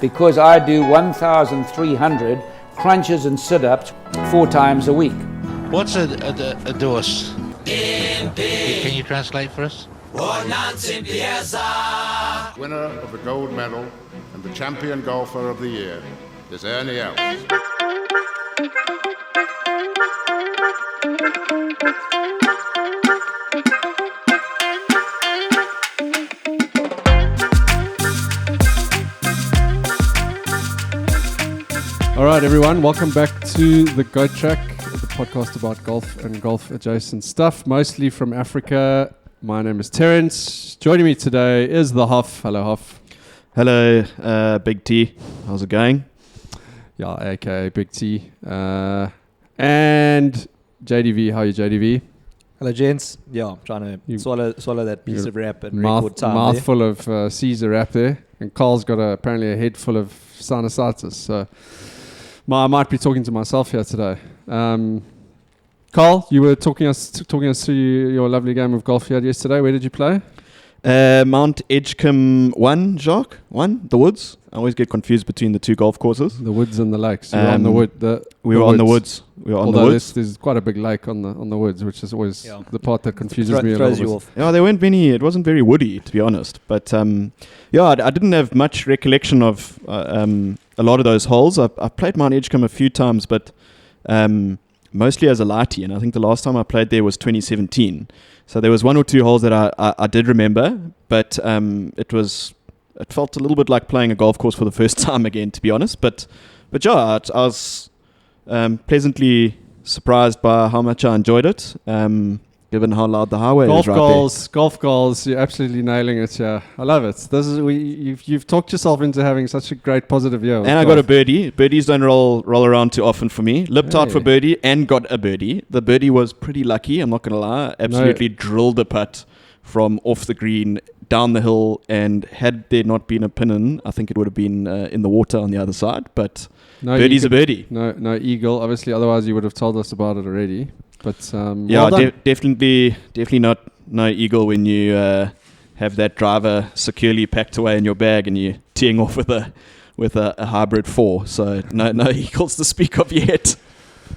because I do 1,300 crunches and sit-ups 4 times a week. What's a dose? Can you translate for us? Winner of the gold medal and the champion golfer of the year is Ernie Els. All right, everyone, welcome back to the Go Track, the podcast about golf and golf adjacent stuff, mostly from Africa. My name is Terence. Joining me today is the Hoff. Hello, Hoff. Hello, Big T. How's it going? Yeah, aka Big T. And JDV. How are you, JDV? Hello, gents. Yeah, I'm trying to swallow that piece of wrap in record time. Mouthful of Caesar wrap there. And Karl's got apparently a head full of sinusitis. So I might be talking to myself here today. Karl, you were talking us through your lovely game of golf you had yesterday. Where did you play? Mount Edgecombe 1, Jacques? 1? The Woods? I always get confused between the two golf courses. The Woods and the Lakes. You were on the wood. We were on the Woods. We were on the Woods. There's quite a big lake on the Woods, which is always the part that confuses me a little bit. Yeah, there weren't many. It wasn't very woody, to be honest. But I didn't have much recollection of a lot of those holes. I played Mount Edgecombe a few times, but mostly as a lighty. And I think the last time I played there was 2017. So there was 1 or 2 holes that I did remember, but it felt a little bit like playing a golf course for the first time again, to be honest. But yeah, I was pleasantly surprised by how much I enjoyed it, given how loud the highway is right there. Golf goals, you're absolutely nailing it. Yeah, I love it. You've talked yourself into having such a great positive year. And I got a birdie. Birdies don't roll around too often for me. Lipped out for birdie and got a birdie. The birdie was pretty lucky, I'm not going to lie. Absolutely drilled a putt from off the green down the hill, and had there not been a pin in, I think it would have been in the water on the other side. But birdie's a birdie. No eagle, obviously. Otherwise, you would have told us about it already. But definitely not no eagle when you have that driver securely packed away in your bag and you're teeing off with a hybrid 4. So no eagles to speak of yet.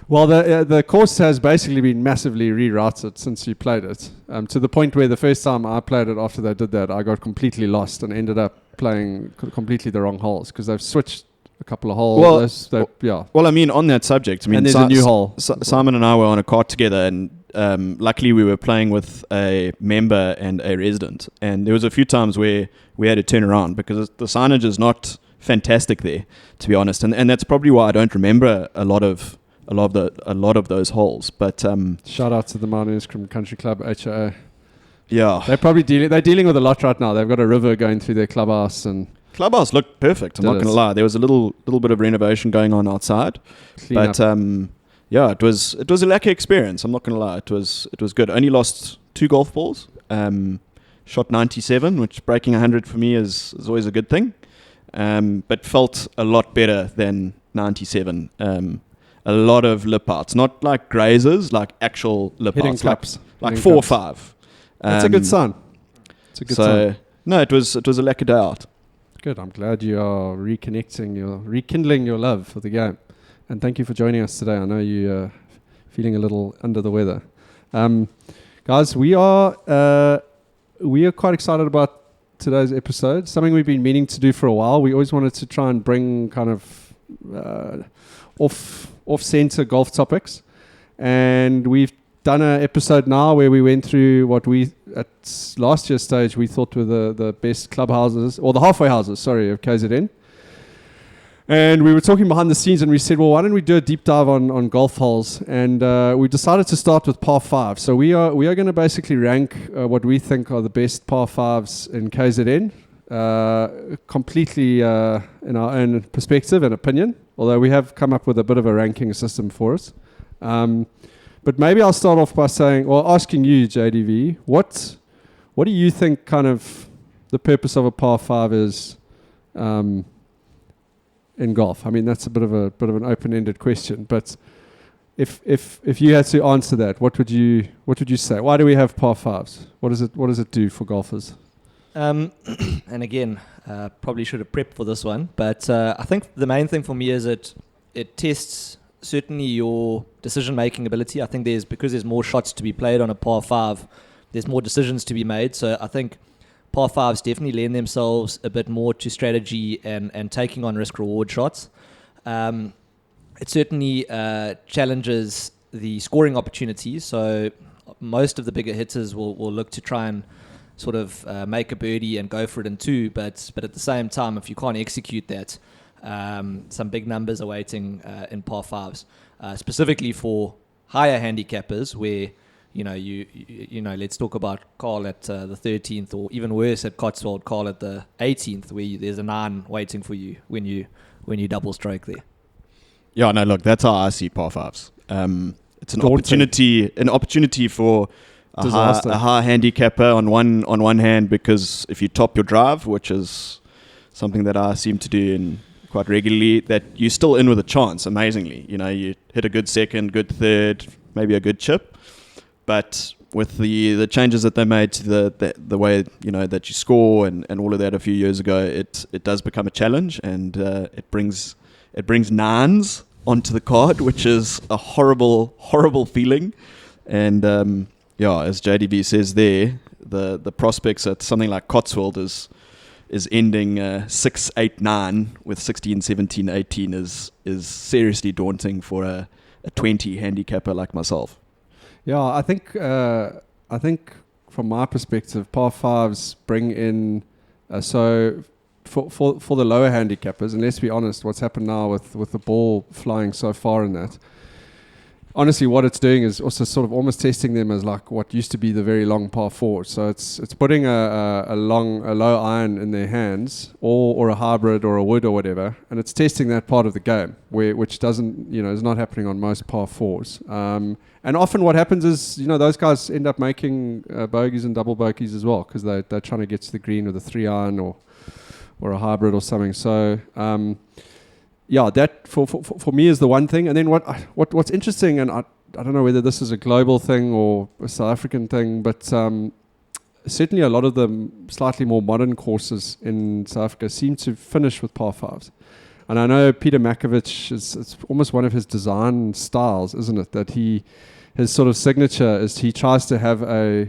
Well, the course has basically been massively rerouted since you played it, to the point where the first time I played it after they did that, I got completely lost and ended up playing completely the wrong holes because they've switched a couple of holes. Well, I mean, on that subject, and there's a new hole. Simon and I were on a cart together, and luckily we were playing with a member and a resident, and there was a few times where we had to turn around because the signage is not fantastic there, to be honest, and that's probably why I don't remember a lot of those holes. But shout out to the Mount Edgecombe Country Club HOA. Yeah, they're dealing with a lot right now. They've got a river going through their clubhouse, and clubhouse looked perfect. I'm not going to lie. There was a little bit of renovation going on outside, but it was a lucky experience. I'm not going to lie. It was good. Only lost 2 golf balls. Shot 97, which breaking 100 for me is always a good thing. But felt a lot better than 97. A lot of lip outs, not like grazers, like actual lip hitting outs, claps, like 4 or 5. That's a good sign. It's a good sign. No, it was a lucky day out. Good. I'm glad you are rekindling your love for the game, and thank you for joining us today. I know you're feeling a little under the weather, guys. We are quite excited about today's episode. Something we've been meaning to do for a while. We always wanted to try and bring kind of off-center golf topics, and we've done an episode now where we went through what we at last year's stage we thought were the best clubhouses, or the halfway houses, of KZN. And we were talking behind the scenes, and we said, well, why don't we do a deep dive on golf holes? And we decided to start with par 5. So we are going to basically rank what we think are the best par 5s in KZN, completely in our own perspective and opinion, although we have come up with a bit of a ranking system for us. But maybe I'll start off by asking you, JDV, what do you think kind of the purpose of a par 5 is in golf? I mean, that's a bit of an open-ended question, but if you had to answer that, what would you say? Why do we have par 5s? What does it do for golfers? And again, probably should have prepped for this one, but I think the main thing for me is it tests certainly your decision-making ability. I think because there's more shots to be played on a par 5, there's more decisions to be made. So I think par 5s definitely lend themselves a bit more to strategy and taking on risk-reward shots. It certainly challenges the scoring opportunities. So most of the bigger hitters will look to try and sort of make a birdie and go for it in 2. But at the same time, if you can't execute that, some big numbers are waiting in par 5s, specifically for higher handicappers where, you know, let's talk about Karl at the 13th, or even worse at Cotswold, Karl at the 18th, where there's a 9 waiting for you when you double stroke there. Yeah, no, look, that's how I see par 5s. It's an opportunity for a high handicapper on one hand, because if you top your drive, which is something that I seem to do in quite regularly, that you're still in with a chance, amazingly. You know, you hit a good second, good third, maybe a good chip. But with the changes that they made to the way, you know, that you score and all of that a few years ago, it does become a challenge, and it brings 9s onto the card, which is a horrible feeling. And as JDV says there, the prospects at something like Cotswold is ending 6, 8, 9 with 16, 17, 18 is seriously daunting for a 20 handicapper like myself. Yeah, I think from my perspective, par 5s bring in so for the lower handicappers, and let's be honest, what's happened now with the ball flying so far in that, honestly, what it's doing is also sort of almost testing them as like what used to be the very long par 4. So it's putting a low iron in their hands, or a hybrid or a wood or whatever, and it's testing that part of the game which doesn't, you know, is not happening on most par 4s. And often what happens is, you know, those guys end up making bogeys and double bogeys as well, because they're trying to get to the green with a 3 iron or a hybrid or something. So that for me is the one thing. And then what's interesting, and I don't know whether this is a global thing or a South African thing, but certainly a lot of the slightly more modern courses in South Africa seem to finish with par 5s. And I know Peter Makovich, it's almost one of his design styles, isn't it? That his sort of signature is he tries to have a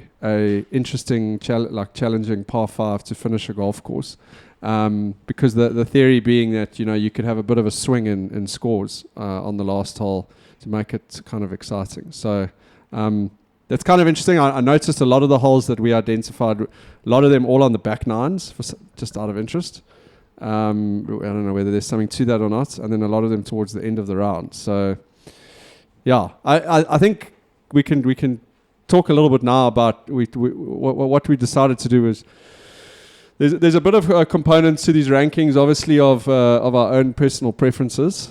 interesting, challenging par 5 to finish a golf course. Because the theory being that, you know, you could have a bit of a swing in scores on the last hole to make it kind of exciting. So that's kind of interesting. I noticed a lot of the holes that we identified, a lot of them all on the back 9s, just out of interest. I don't know whether there's something to that or not. And then a lot of them towards the end of the round. So yeah, I think we can talk a little bit now about what we decided to do is, There's a bit of components to these rankings, obviously, of our own personal preferences,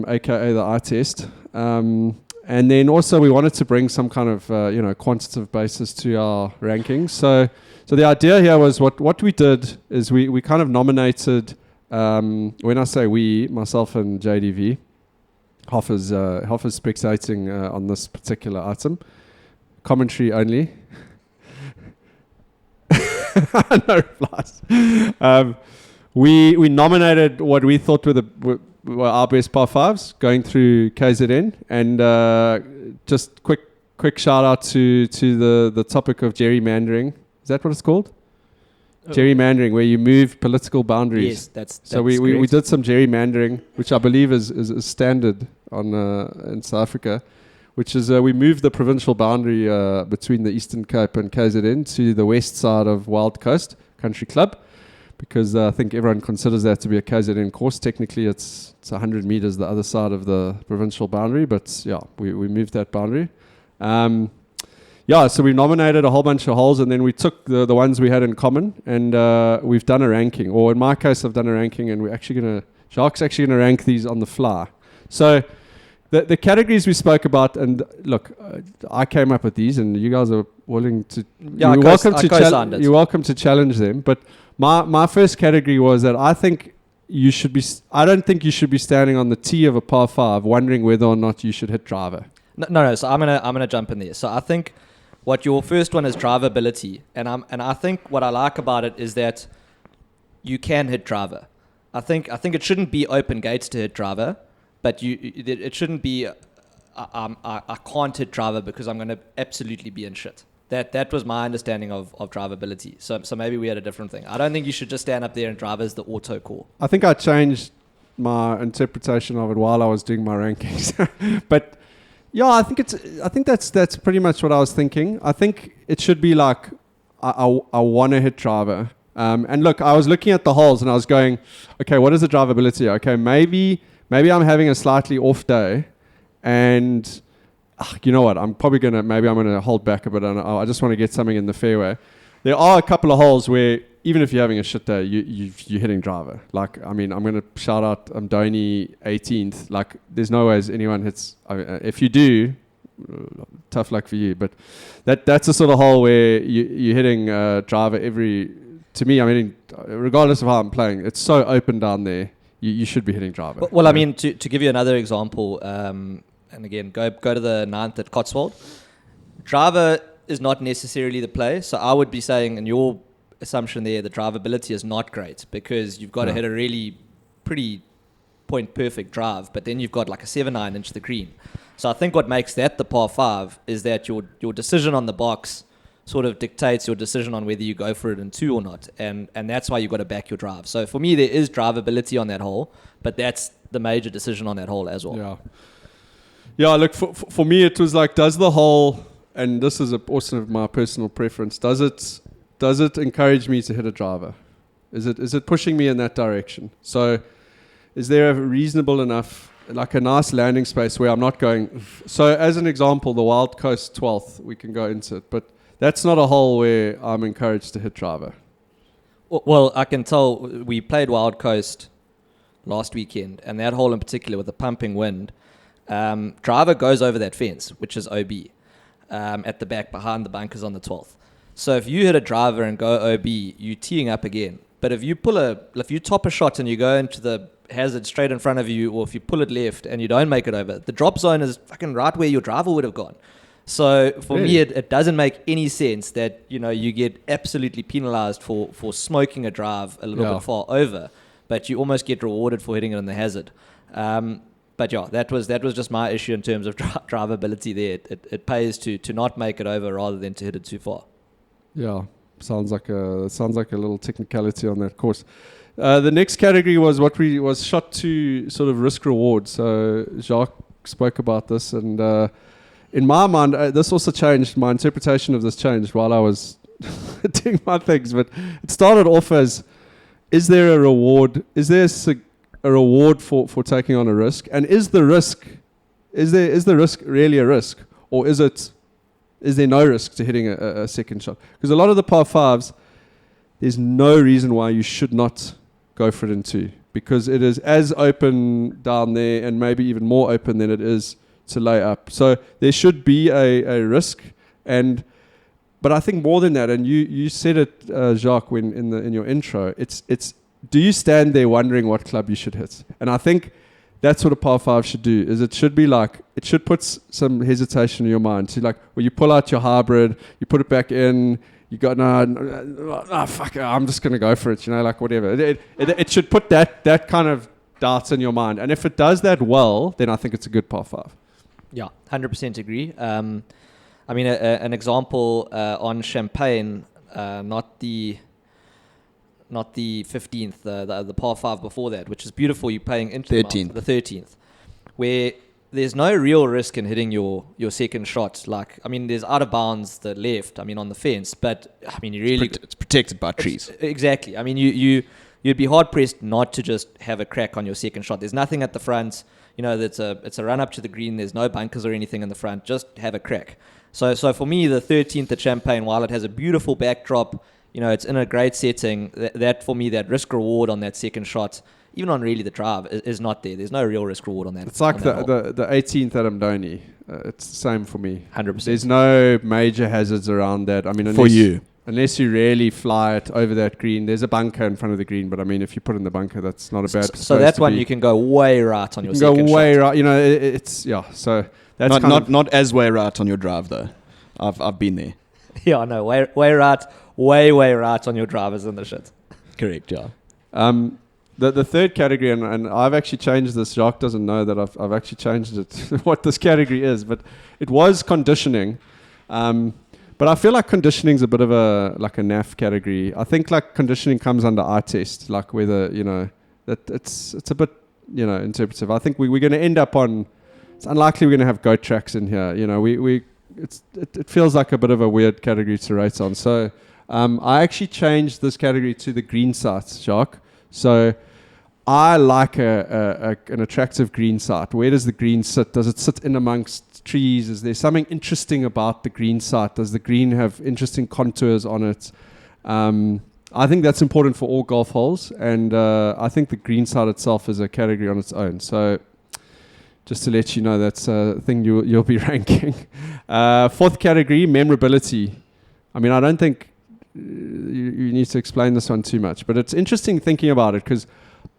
aka the eye test, and then also we wanted to bring some kind of quantitative basis to our rankings. So the idea here was what we did is we kind of nominated. When I say we, myself and JDV, Hoff is spectating on this particular item, commentary only. No replies. We nominated what we thought were our best par 5s going through KZN, and just quick shout out to the topic of gerrymandering. Is that what it's called? Gerrymandering, where you move political boundaries. Yes, that's so we did some gerrymandering, which I believe is standard in South Africa. Which is we moved the provincial boundary between the Eastern Cape and KZN to the west side of Wild Coast Country Club, because I think everyone considers that to be a KZN course. Technically, it's 100 meters the other side of the provincial boundary, but yeah, we moved that boundary. So we nominated a whole bunch of holes, and then we took the ones we had in common, and we've done a ranking. Or in my case, I've done a ranking, and Jacques actually going to rank these on the fly. So the categories we spoke about, and look, I came up with these, and you guys are willing to. Yeah, you're welcome to challenge them. But my first category was that I think you should be. I don't think you should be standing on the tee of a par 5, wondering whether or not you should hit driver. No. So I'm gonna jump in there. So I think what your first one is drivability, and I think what I like about it is that you can hit driver. I think it shouldn't be open gates to hit driver, but it shouldn't be I can't hit driver because I'm going to absolutely be in shit. That was my understanding of drivability. So maybe we had a different thing. I don't think you should just stand up there and drive as the auto call. I think I changed my interpretation of it while I was doing my rankings. But yeah, I think that's pretty much what I was thinking. I think it should be like I want to hit driver. And look, I was looking at the holes and I was going, okay, what is the drivability? Okay, maybe I'm having a slightly off day, and you know what? I'm gonna hold back a bit, and I just want to get something in the fairway. There are a couple of holes where even if you're having a shit day, you're hitting driver. Like, I mean, I'm gonna shout out Amdoni 18th. Like, there's no ways anyone hits. If you do, tough luck for you. But that's the sort of hole where you're hitting driver every. To me, I'm hitting, regardless of how I'm playing, it's so open down there. You should be hitting driver. Well, I mean, to give you another example, and again, go to the 9th at Cotswold. Driver is not necessarily the play. So I would be saying, in your assumption there, the drivability is not great because you've got to hit a really pretty point perfect drive, but then you've got like a 7-9 into the green. So I think what makes that the par 5 is that your decision on the box sort of dictates your decision on whether you go for it in 2 or not, and that's why you've got to back your drive. So for me, there is drivability on that hole, but that's the major decision on that hole as well. Yeah, look, for me, it was like, does the hole, and this is also my personal preference, does it encourage me to hit a driver? Is it pushing me in that direction? So is there a reasonable enough, like a nice landing space where I'm not going... So as an example, the Wild Coast 12th, we can go into it, but that's not a hole where I'm encouraged to hit driver. Well, I can tell we played Wild Coast last weekend, and that hole in particular with the pumping wind, driver goes over that fence, which is OB, at the back behind the bunkers on the 12th. So if you hit a driver and go OB, you're teeing up again. But if you top a shot and you go into the hazard straight in front of you, or if you pull it left and you don't make it over, the drop zone is fucking right where your driver would have gone. So for me, it doesn't make any sense that, you know, you get absolutely penalized for smoking a drive a little bit far over, but you almost get rewarded for hitting it in the hazard. But yeah, that was just my issue in terms of drivability there. It pays to not make it over rather than to hit it too far. Yeah, sounds like a little technicality on that course. The next category was shot to sort of risk reward. So Jacques spoke about this, and in my mind, this also changed. My interpretation of this changed while I was doing my things. But it started off as: is there a reward? Is there a reward for taking on a risk? And is the risk really a risk, or is there no risk to hitting a second shot? Because a lot of the par 5s, there's no reason why you should not go for it in 2, because it is as open down there, and maybe even more open than it is to lay up. So there should be a risk, but I think more than that, and you said it, Jacques, when in your intro, it's do you stand there wondering what club you should hit? And I think that's what a par 5 should do. Is it should be like, it should put some hesitation in your mind. So like, well, you pull out your hybrid, you put it back in, you go, fuck it, I'm just gonna go for it, you know, like whatever. It should put that kind of doubts in your mind, and if it does that well, then I think it's a good par 5. Yeah, 100% agree. I mean, an example on Champagne, not the 15th, the par 5 before that, which is beautiful. You're playing into the 13th, where there's no real risk in hitting your second shot. Like, I mean, there's out of bounds the left, I mean, on the fence, but I mean, you really... It's protected by trees. Exactly. I mean, you'd be hard-pressed not to just have a crack on your second shot. There's nothing at the front. You know, it's a run up to the green. There's no bunkers or anything in the front. Just have a crack. So for me, the 13th at Champagne, while it has a beautiful backdrop, you know, it's in a great setting, that for me, that risk reward on that second shot, even on really the drive, is not there. There's no real risk reward on that. It's like the 18th at Amdoni. It's the same for me. 100%. There's no major hazards around that. I mean, unless you really fly it over that green, there's a bunker in front of the green. But I mean, if you put in the bunker, that's not a bad. So that's one you can go way right on your second shot. Go way right. You know, it's yeah. So that's not as way right on your drive though. I've been there. Yeah, no, way right on your drivers and the shit. Correct, yeah. The third category, and I've actually changed this. Jacques doesn't know that I've actually changed it, what this category is, but it was conditioning. But I feel like conditioning is a bit of a NAF category. I think like conditioning comes under eye test, like whether, that it's a bit, interpretive. I think we're going to end up on, it's unlikely we're going to have goat tracks in here. It feels like a bit of a weird category to rate on. So I actually changed this category to the green sites, Jacques. So I like an attractive green site. Where does the green sit? Does it sit in amongst trees? Is there something interesting about the green site? Does the green have interesting contours on it? I think that's important for all golf holes, and I think the green site itself is a category on its own. So just to let you know, that's a thing you'll be ranking. Fourth category, memorability. I mean, I don't think you need to explain this one too much, but it's interesting thinking about it, because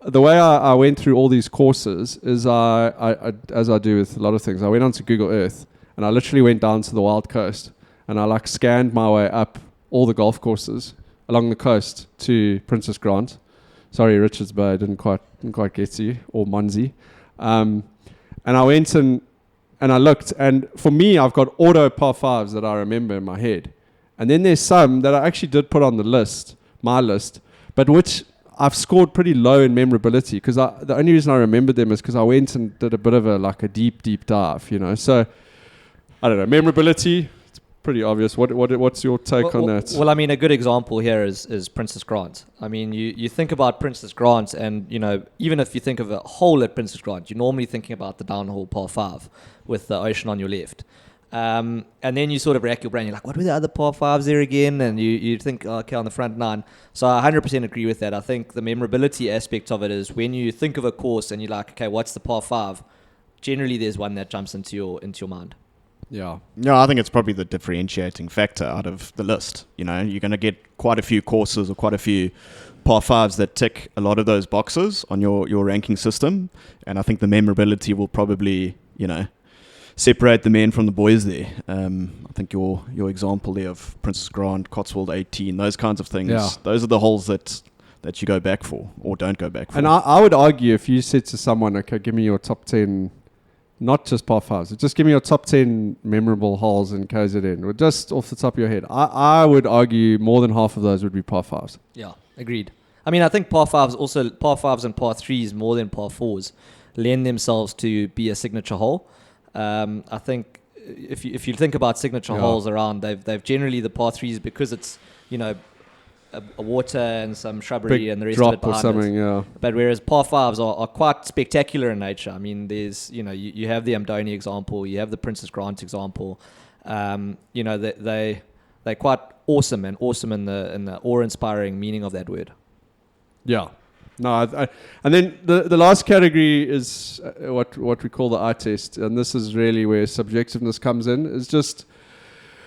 the way I went through all these courses is I as I do with a lot of things, I went onto Google Earth and I literally went down to the Wild Coast and I scanned my way up all the golf courses along the coast to Princess Grant. Sorry, Richards Bay, I didn't quite get to you, or Munsey. And I went and I looked, and for me, I've got auto par fives that I remember in my head. And then there's some that I actually did put on the list, my list, but which I've scored pretty low in memorability, because the only reason I remembered them is because I went and did a bit of a deep dive, So I don't know, memorability, it's pretty obvious. What's your take on that? Well, I mean, a good example here is Princess Grant. I mean, you think about Princess Grant, and even if you think of a hole at Princess Grant, you're normally thinking about the downhole par 5 with the ocean on your left. And then you sort of rack your brain. You're like, what were the other par 5s there again? And you think, okay, on the front 9. So I 100% agree with that. I think the memorability aspect of it is when you think of a course and you're like, okay, what's the par 5? Generally, there's one that jumps into your mind. Yeah. No, I think it's probably the differentiating factor out of the list. You're going to get quite a few courses or quite a few par 5s that tick a lot of those boxes on your ranking system. And I think the memorability will probably, separate the men from the boys there. I think your example there of Princess Grant, Cotswold 18, those kinds of things, those are the holes that you go back for or don't go back for. And I would argue, if you said to someone, okay, give me your top 10, not just par 5s, just give me your top 10 memorable holes in KZN, or just off the top of your head, I would argue more than half of those would be par 5s. Yeah, agreed. I mean, I think par 5s and par 3s more than par 4s lend themselves to be a signature hole. I think if you think about signature holes around, they've generally the par 3s, because it's a water and some shrubbery Big and the rest drop of it behind or something, it. yeah. But whereas par 5s are quite spectacular in nature. I mean, there's you have the Amdoni example, you have the Princess Grant example. They're quite awesome in the awe-inspiring meaning of that word. Yeah. No, and then the last category is what we call the eye test, and this is really where subjectiveness comes in. It's just,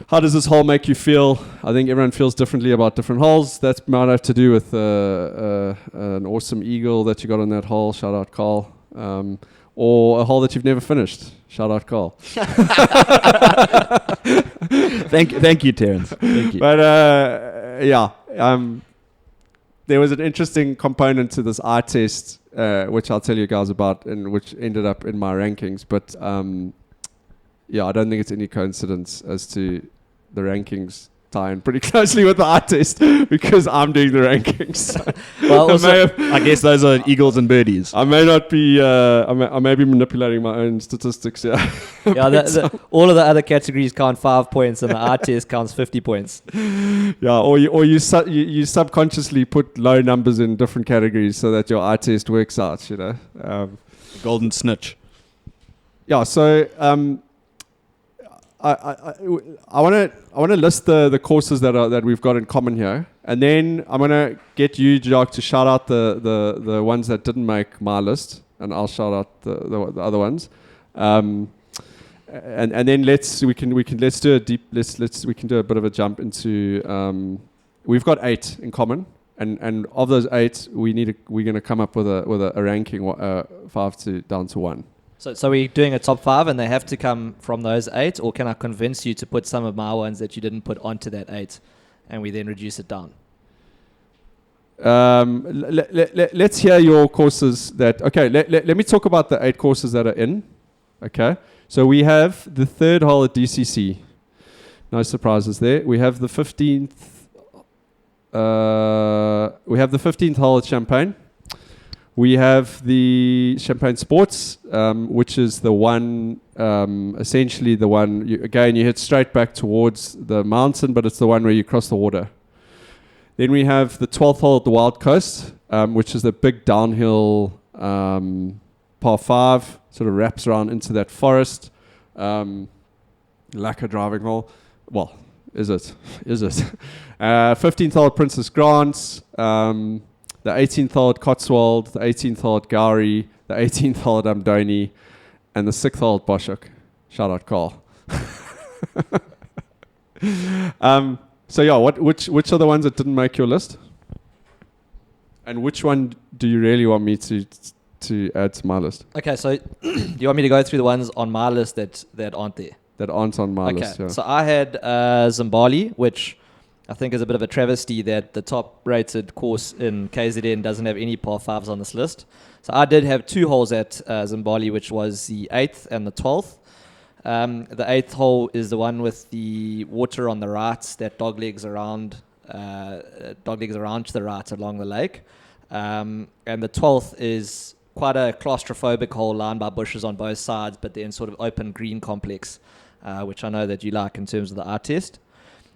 how does this hole make you feel? I think everyone feels differently about different holes. That might have to do with an awesome eagle that you got on that hole. Shout out Karl. Or a hole that you've never finished. Shout out Karl. Thank you, Terence. Thank you. But there was an interesting component to this eye test, which I'll tell you guys about, and which ended up in my rankings. But I don't think it's any coincidence as to the rankings tie in pretty closely with the eye test, because I'm doing the rankings. Well, also, I guess those are eagles and birdies. I may not be. I may be manipulating my own statistics. Yeah. All of the other categories count 5 points, and the eye test counts 50 points. Yeah, or you subconsciously put low numbers in different categories so that your eye test works out. Golden snitch. Yeah. So I want to list the courses that we've got in common here, and then I'm going to get you, Jacques, to shout out the ones that didn't make my list, and I'll shout out the other ones. And then we can do a bit of a jump into. We've got 8 in common, and of those 8, we're going to come up with a ranking 5 to down to 1. So we're doing a top 5 and they have to come from those 8, or can I convince you to put some of my ones that you didn't put onto that 8 and we then reduce it down? Let's hear your courses that, okay, let me talk about the 8 courses that are in. Okay, so we have the 3rd hole at DCC. No surprises there. We have the 15th. We have the 15th hole at Champagne. We have the Champagne Sports, which is the one, essentially the one, you hit straight back towards the mountain, but it's the one where you cross the water. Then we have the 12th hole at the Wild Coast, which is the big downhill par 5, sort of wraps around into that forest. Lacquer driving hole. Well, is it? 15th hole at Princess Grants, the 18th hole at Cotswold, the 18th hole at Gowrie, the 18th hole at Amdoni, and the 6th hole at Boschuk. Shout out Karl. So yeah, which are the ones that didn't make your list? And which one do you really want me to add to my list? Okay, so do you want me to go through the ones on my list that aren't there? That aren't on my list, yeah. So I had Zimbali, which I think is a bit of a travesty that the top-rated course in KZN doesn't have any par 5s on this list. So I did have 2 holes at Zimbali, which was the 8th and the 12th. The 8th hole is the one with the water on the right that doglegs around to the right along the lake. And the 12th is quite a claustrophobic hole lined by bushes on both sides, but then sort of open green complex, which I know that you like in terms of the art test.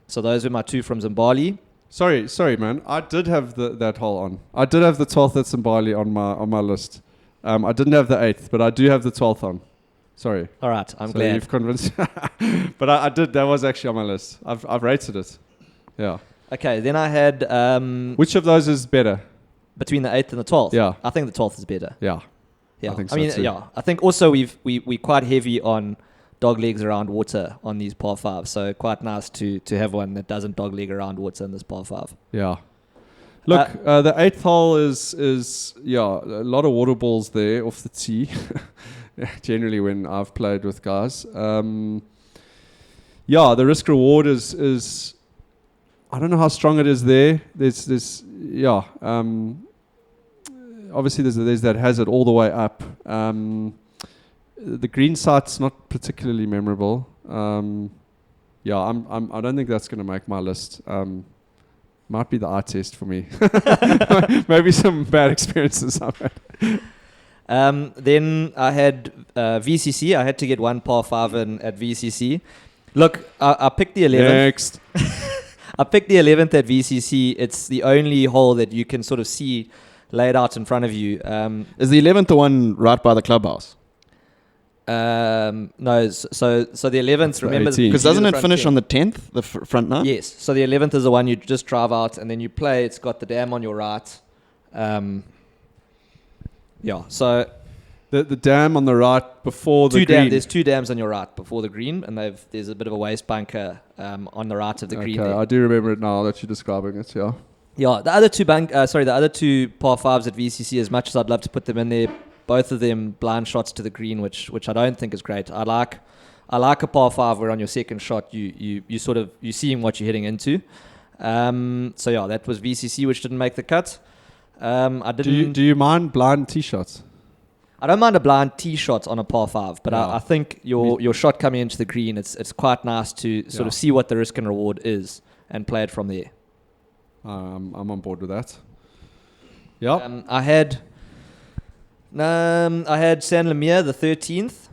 So those were my 2 from Zimbali. Sorry, man. I did have that hole on. I did have the 12th at Zimbali on my list. I didn't have the 8th, but I do have the 12th on. Sorry. All right, I'm so glad. You've convinced. But I did. That was actually on my list. I've rated it. Yeah. Okay, then I had which of those is better? Between the 8th and the 12th. Yeah. I think the 12th is better. Yeah. Yeah. I think so too. Yeah. I think also we're quite heavy on dog legs around water on these par 5s, so quite nice to have one that doesn't dog leg around water in this par 5. Yeah. Look, the 8th hole is a lot of water balls there off the tee. Generally when I've played with guys. The risk reward is I don't know how strong it is there. Obviously there's that hazard all the way up. The green site's not particularly memorable. I don't think that's going to make my list. Might be the eye test for me. Maybe some bad experiences I've had. Then I had VCC. I had to get 1 par 5 in at VCC. Look, I picked the 11th. Next. I picked the 11th at VCC. It's the only hole that you can sort of see laid out in front of you. Is the 11th the one right by the clubhouse? No, so the 11th, remember, because doesn't it finish on the 10th, the front nine? Yes, so the 11th is the one you just drive out and then you play. It's got the dam on your right. So the dam on the right before the green. There's 2 dams on your right before the green, and there's a bit of a waste bunker on the right of the green. Okay, I do remember it now that you're describing it. Yeah. Yeah, the other 2 par 5s at VCC. As much as I'd love to put them in there, both of them blind shots to the green, which I don't think is great. I like a par 5 where on your second shot you seeing what you're hitting into. That was VCC, which didn't make the cut. Do you mind blind tee shots? I don't mind a blind tee shot on a par 5, but I think your shot coming into the green, it's quite nice to sort of see what the risk and reward is and play it from there. I'm on board with that. Yeah. I had San Lemire, the 13th.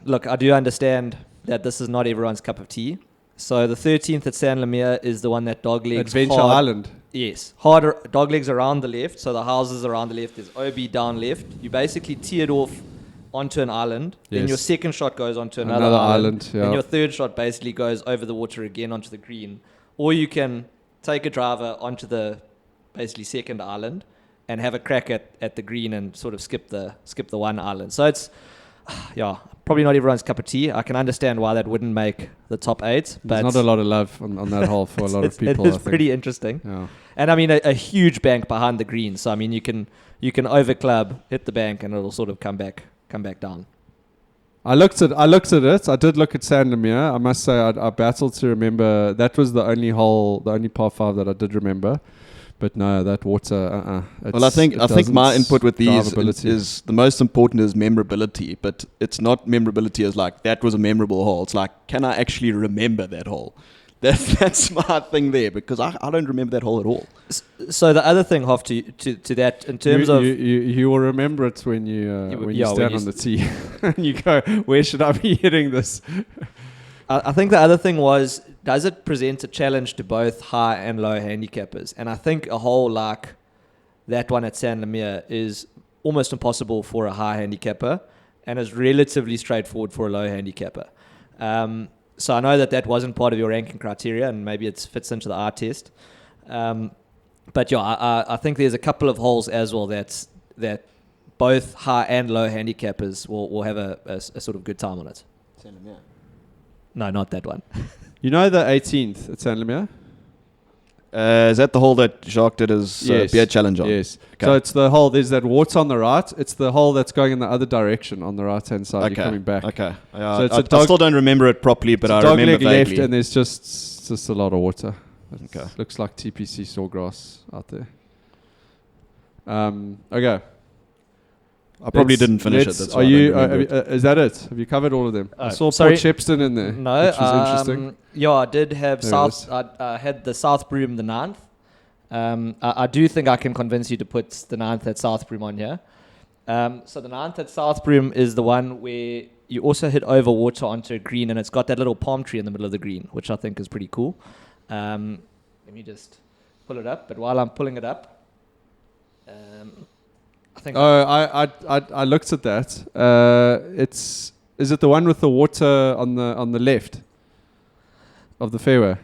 Look, I do understand that this is not everyone's cup of tea. So the 13th at San Lemire is the one that doglegs Adventure hard. Island. Yes, harder doglegs around the left. So the houses around the left. There's OB down left. You basically tee it off onto an island. Yes. Then your second shot goes onto another island. Yeah. And your third shot basically goes over the water again onto the green. Or you can take a driver onto the basically second island and have a crack at the green and sort of skip the one island. So it's probably not everyone's cup of tea. I can understand why that wouldn't make the top 8. But there's not a lot of love on that hole for a lot of people. It's pretty interesting. Yeah. And I mean a huge bank behind the green. So I mean you can over club, hit the bank, and it'll sort of come back down. I looked at it. I did look at San Lemire. I must say, I battled to remember. That was the only hole, the only par 5 that I did remember. But no, that water. Well, I think my input with these drivability. is the most important is memorability, but it's not memorability as like that was a memorable hole. It's like, can I actually remember that hole? That's my thing there, because I don't remember that hole at all. So the other thing, Hoff, to that in terms of you will remember it when you stand on the tee and you go, where should I be hitting this? I think the other thing was, does it present a challenge to both high and low handicappers? And I think a hole like that one at San Lemire is almost impossible for a high handicapper and is relatively straightforward for a low handicapper. So I know that wasn't part of your ranking criteria, and maybe it fits into the eye test. But yeah, I think there's a couple of holes as well that both high and low handicappers will have a sort of good time on it. No, not that one. You know the 18th at San Lemire? Is that the hole that Jacques did his beer challenge on? Yes. Okay. So it's the hole, there's that water on the right. It's the hole that's going in the other direction on the right-hand side. You're coming back. Okay. So it's I still don't remember it properly, but I remember dog leg vaguely. left, and there's just a lot of water. Okay. Looks like TPC sawgrass out there. Okay. I probably didn't finish it. That's why is that it? Have you covered all of them? I saw sorry. Port Shepstone in there. No, which was interesting. Yeah, I did have There it South. I had the South Broom the 9th. I do think I can convince you to put the 9th at South Broom on here. So the 9th at South Broom is the one where you also hit over water onto a green, and it's got that little palm tree in the middle of the green, which I think is pretty cool. Let me just pull it up. But while I'm pulling it up, I think. I looked at that. Is it the one with the water on the left of the fairway?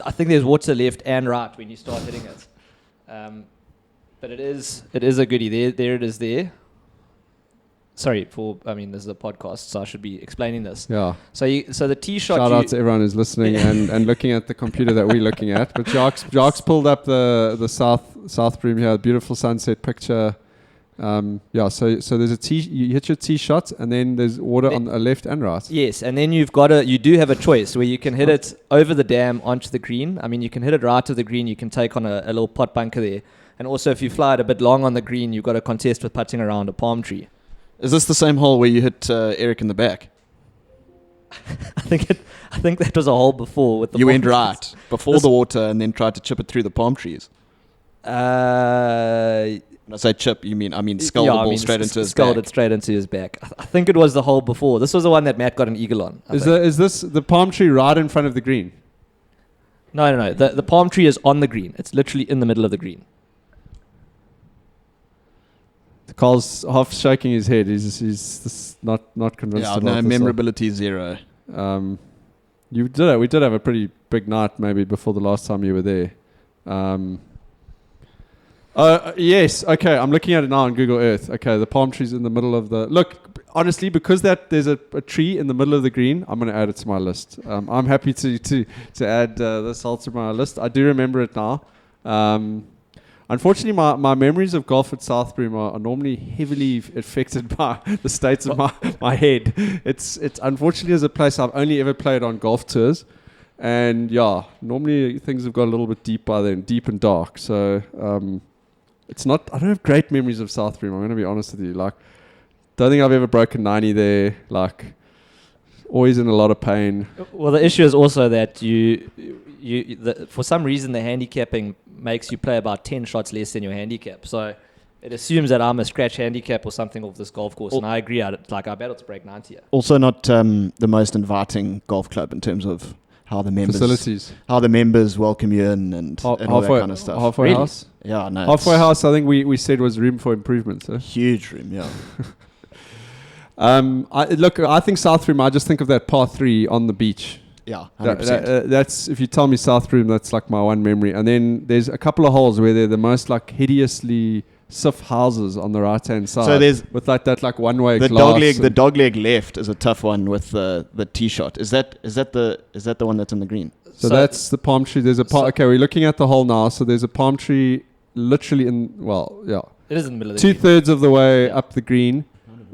I think there's water left and right when you start hitting it. But it is a goodie. There it is there. Sorry, this is a podcast, so I should be explaining this. Yeah. So the tee shot. Shout out to everyone who's listening and looking at the computer that we're looking at. But Jacques pulled up the South Broom here, beautiful sunset picture. So there's a tee. You hit your tee shot, and then there's water on the left and right. Yes, and then you do have a choice where you can hit it over the dam onto the green. I mean, you can hit it right to the green. You can take on a little pot bunker there, and also if you fly it a bit long on the green, you've got a contest with putting around a palm tree. Is this the same hole where you hit Eric in the back? I think that was a hole before with the. You palm went trees. right before the water, and then tried to chip it through the palm trees. When I say chip, I mean scull the ball straight into his back. Sculled it straight into his back. I think it was the hole before. This was the one that Matt got an eagle on. Is this the palm tree right in front of the green? No. The palm tree is on the green. It's literally in the middle of the green. Carl's half shaking his head. He's not convinced about no, this. memorability zero. We did have a pretty big night maybe before the last time you were there. Yes, okay, I'm looking at it now on Google Earth. Okay, the palm tree's in the middle of the... Look, honestly, because there's a tree in the middle of the green, I'm going to add it to my list. I'm happy to add this hole to my list. I do remember it now. Unfortunately, my memories of golf at South Broom are normally heavily affected by the states of my head. It's unfortunately is a place I've only ever played on golf tours. And yeah, normally things have got a little bit deep by then, deep and dark. So it's not. I don't have great memories of South Broom. I'm going to be honest with you. Like, don't think I've ever broken 90 there. Like, always in a lot of pain. Well, the issue is also that for some reason the handicapping makes you play about 10 shots less than your handicap. So it assumes that I'm a scratch handicap or something off this golf course. And I agree. I battled to break 90 here. Also, not the most inviting golf club in terms of how the members facilities, how the members welcome you in and all that kind of stuff. Halfway house. Yeah, no. Halfway house. I think we said was room for improvement. So. Huge room. Yeah. I think South Broom. I just think of that par 3 on the beach. Yeah, 100%. That's if you tell me South Broom, that's like my one memory. And then there's a couple of holes where they're the most like hideously stiff houses on the right hand side. So there's with that like one way the glass. The dog leg left is a tough one with the tee shot. Is that the one that's in the green? So that's the palm tree. There's a okay, we're looking at the hole now. So there's a palm tree literally it is in the middle of the 2/3 of the way up the green.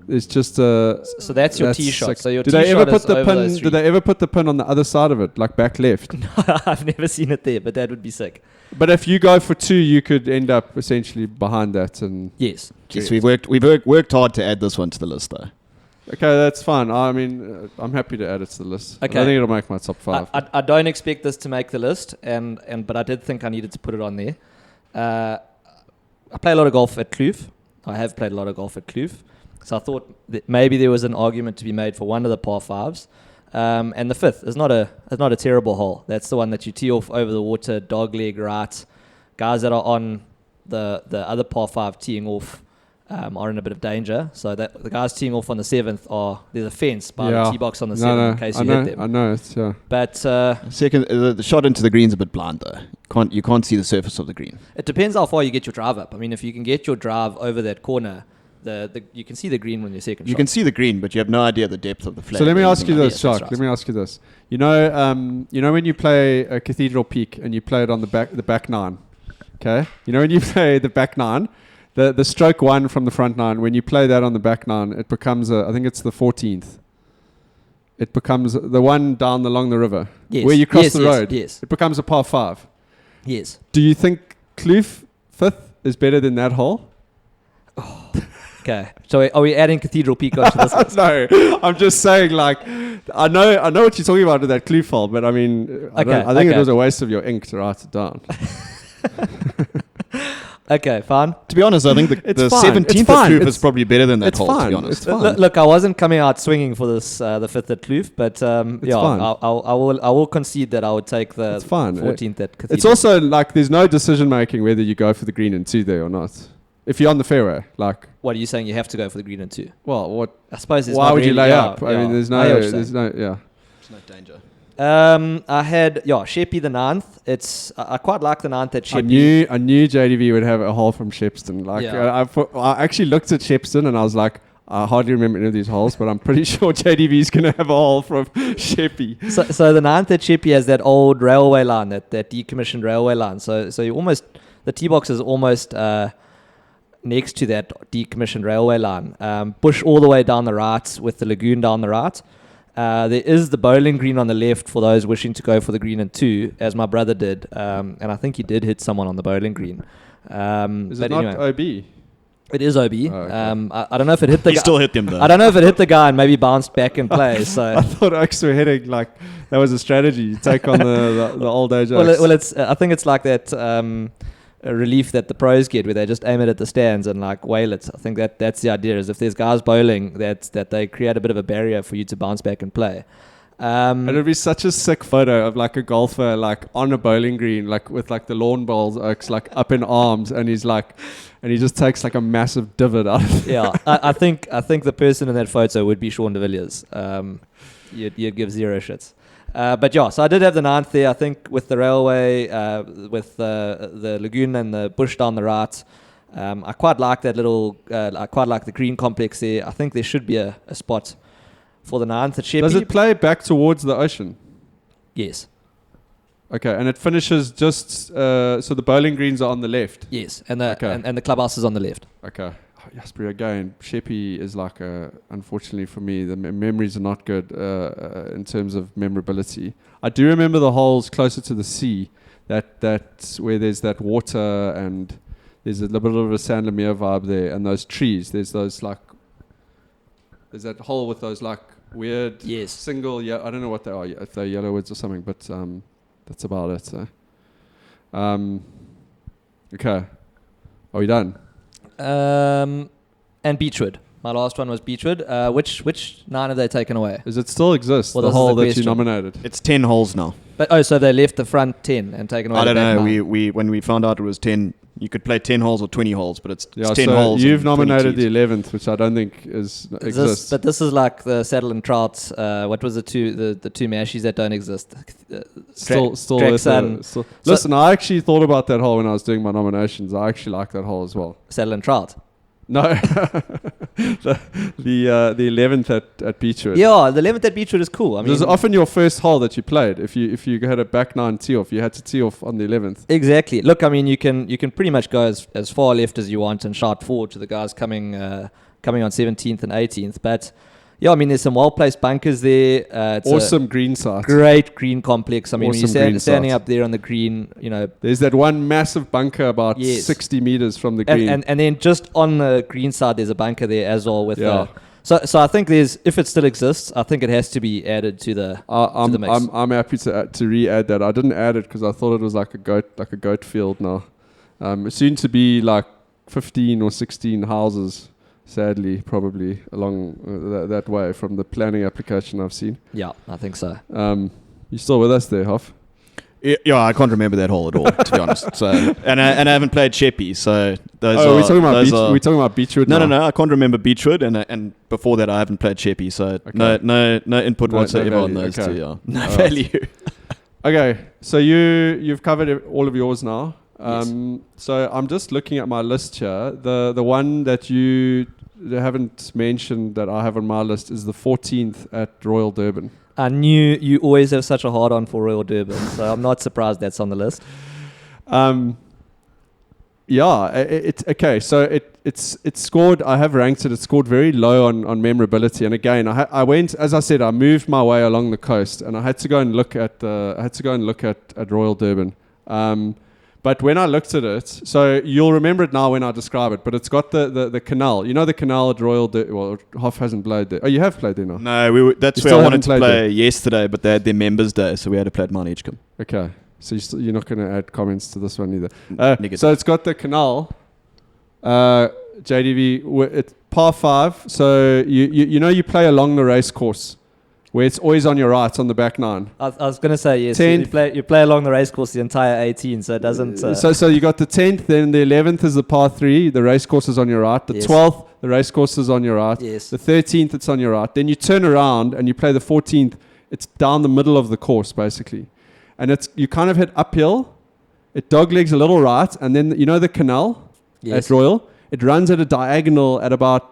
It's just a. So that's your tee shot. sick. So your Did tee they ever shot put is the over pin? those three. Did they ever put the pin on the other side of it, like back left? I've never seen it there, but that would be sick. But if you go for 2, you could end up essentially behind that. And Yes. Yes, we've worked hard to add this one to the list, though. okay, that's fine. I mean, I'm happy to add it to the list. Okay. I think it'll make my top 5. I don't expect this to make the list, but I did think I needed to put it on there. I play a lot of golf at Kloof. I have played a lot of golf at Kloof. So I thought that maybe there was an argument to be made for one of the par 5s. And the 5th is not a terrible hole. That's the one that you tee off over the water, dog leg right. Guys that are on the other par 5 teeing off are in a bit of danger. So that the guys teeing off on the 7th there's a fence by the tee box on the 7th in case you hit them. I know it's But Second, the shot into the green's a bit blind, though. You can't see the surface of the green. it depends how far you get your drive up. I mean, if you can get your drive over that corner, you can see the green when your second You shot. can see the green, but you have no idea the depth of the flag. So let me or ask you anything this, Yes, that's Shark. right. Let me ask you this. You know when you play a Cathedral Peak and you play it on the back 9, okay? You know when you play the back 9, the stroke 1 from the front 9, when you play that on the back 9, it becomes I think it's the 14th. It becomes the one down along the river Yes. where you cross Yes, the yes, road. yes. It becomes a par 5. Yes. Do you think Kloof 5th is better than that hole? Okay. So are we adding Cathedral Peak onto this list? No, I'm just saying, like, I know what you're talking about with that Kloof hole, but I mean, I think it was a waste of your ink to write it down. Okay, fine. To be honest, I think the It's fine. 17th It's of fine. Kloof It's- is probably better than that it's hole, fine. to be honest. It's fine. Look, I wasn't coming out swinging for this the 5th at Kloof, but yeah, fine. I will concede that I would take the It's fine. 14th at Cathedral. It's also like there's no decision making whether you go for the green and 2 there or not. If you're on the fairway, like, What are you saying? You have to go for the green and 2. well, what? I suppose. There's Why not would you really- lay yeah, up? I yeah. mean, there's I hear what you're no, saying. yeah. There's no danger. I had Sheppy the 9th. I quite like the 9th at I Sheppy. knew JDV would have a hole from Shepston. Like, Yeah. I actually looked at Shepston and I was like, I hardly remember any of these holes, but I'm pretty sure JDV is going to have a hole from Sheppy. So the 9th at Sheppy has that old railway line, that decommissioned railway line. So you almost, the tee box is almost next to that decommissioned railway line. Bush all the way down the right with the lagoon down the right. There is the bowling green on the left for those wishing to go for the green and 2, as my brother did. And I think he did hit someone on the bowling green. Is But it not anyway, OB? it is OB. Oh, okay. I don't know if it hit the He guy. still hit them, though. I don't know if it hit the guy and maybe bounced back in play. So I thought Oaks were hitting, like, that was a strategy. You take on the old age Oaks. well, it's. I think it's like that relief that the pros get, where they just aim it at the stands and like whale it. I think that's the idea. Is if there's guys bowling, that they create a bit of a barrier for you to bounce back and play. And it'd be such a sick photo of like a golfer like on a bowling green, like with like the lawn bowls Oaks like up in arms, and he's like, and he just takes like a massive divot out of it. Yeah, I think the person in that photo would be Sean de Villiers. You'd give zero shits. But yeah, so I did have the 9th there. I think with the railway, with the lagoon and the bush down the right, I quite like that little. I quite like the green complex there. I think there should be a spot for the 9th at Sheppy. Does it play back towards the ocean? Yes. Okay, and it finishes just so the bowling greens are on the left. Yes, and the Okay. and the clubhouse is on the left. Okay. Oh, Jasper, again, Sheppy is like unfortunately for me, the memories are not good in terms of memorability. I do remember the holes closer to the sea, that where there's that water and there's a little bit of a San Lemire vibe there, and those trees. There's that hole with those like weird Yes. single. Yeah, I don't know what they are. If they're yellowwoods or something, but that's about it. So. Okay. Are we done? And Beechwood. My last one was Beechwood. Which 9 have they taken away? Does it still exist? Well, the this is hole the that you question. nominated. It's 10 holes now. But so they left the front 10 and taken away. I don't the back know. 9. We when we found out it was 10, you could play 10 holes or 20 holes, but it's 10 so holes. you've and 20 nominated tees. the 11th, which I don't think exists. But this is like the Saddle and Trout. What was the two mashies that don't exist? still Draxan, still. Listen, I actually thought about that hole when I was doing my nominations. I actually like that hole as well. Saddle and Trout. No, the 11th at Beechwood. Yeah, the 11th at Beechwood is cool. I It was mean, often your first hole that you played. If you had a back nine tee off, you had to tee off on the 11th. exactly. Look, I mean, you can pretty much go as far left as you want and shout forward to the guys coming on 17th and 18th. But yeah, I mean, there's some well-placed bunkers there. It's Awesome green site. great green complex. I mean, Awesome when green you're standing site. up there on the green, you know, There's that one massive bunker about Yes. 60 meters from the green. and then just on the green side, there's a bunker there as well with. Yeah. So I think if it still exists, I think it has to be added to the to the mix. I'm happy to re-add that. I didn't add it because I thought it was like a goat field now. Soon to be like 15 or 16 houses. Sadly, probably along that way from the planning application I've seen. Yeah, I think so. You still with us there, Hoff? Yeah, I can't remember that hole at all, to be honest. So, and I haven't played Sheppy, so those are. We're talking about those are- we're talking about Beechwood. No, now. no, no. I can't remember Beechwood, and before that, I haven't played Sheppy, so no input No whatsoever on value, those okay. two. Yeah, no All right. value. Okay, so you've covered all of yours now. So I'm just looking at my list here. The one that you haven't mentioned that I have on my list is the 14th at Royal Durban. I knew you always have such a hard on for Royal Durban, so I'm not surprised that's on the list. Yeah, it's okay. So it's scored. I have ranked it. It scored very low on memorability. And again, I went, as I said, I moved my way along the coast, and I had to go and look at at Royal Durban. But when I looked at it, so you'll remember it now when I describe it. But it's got the canal. You know the canal at Royal Durban. Well, Hoff hasn't played there. Oh, you have played there now. No, that's You where still I haven't wanted to played play there? yesterday, but they had their members' day, so we had to play at Mount Edgecombe. Okay. So you're not going to add comments to this one either. Negative. So it's got the canal, JDV. It's par 5. So you know you play along the race course, where it's always on your right on the back nine. I was going to say yes. 10th. You play along the race course the entire 18, so it doesn't. So you got the 10th, then the 11th is the par 3. The race course is on your right. The Yes. 12th, the race course is on your right. Yes. The 13th, it's on your right. Then you turn around and you play the 14th. It's down the middle of the course basically, and you kind of hit uphill. It doglegs a little right, and then you know the canal Yes. at Royal. It runs at a diagonal at about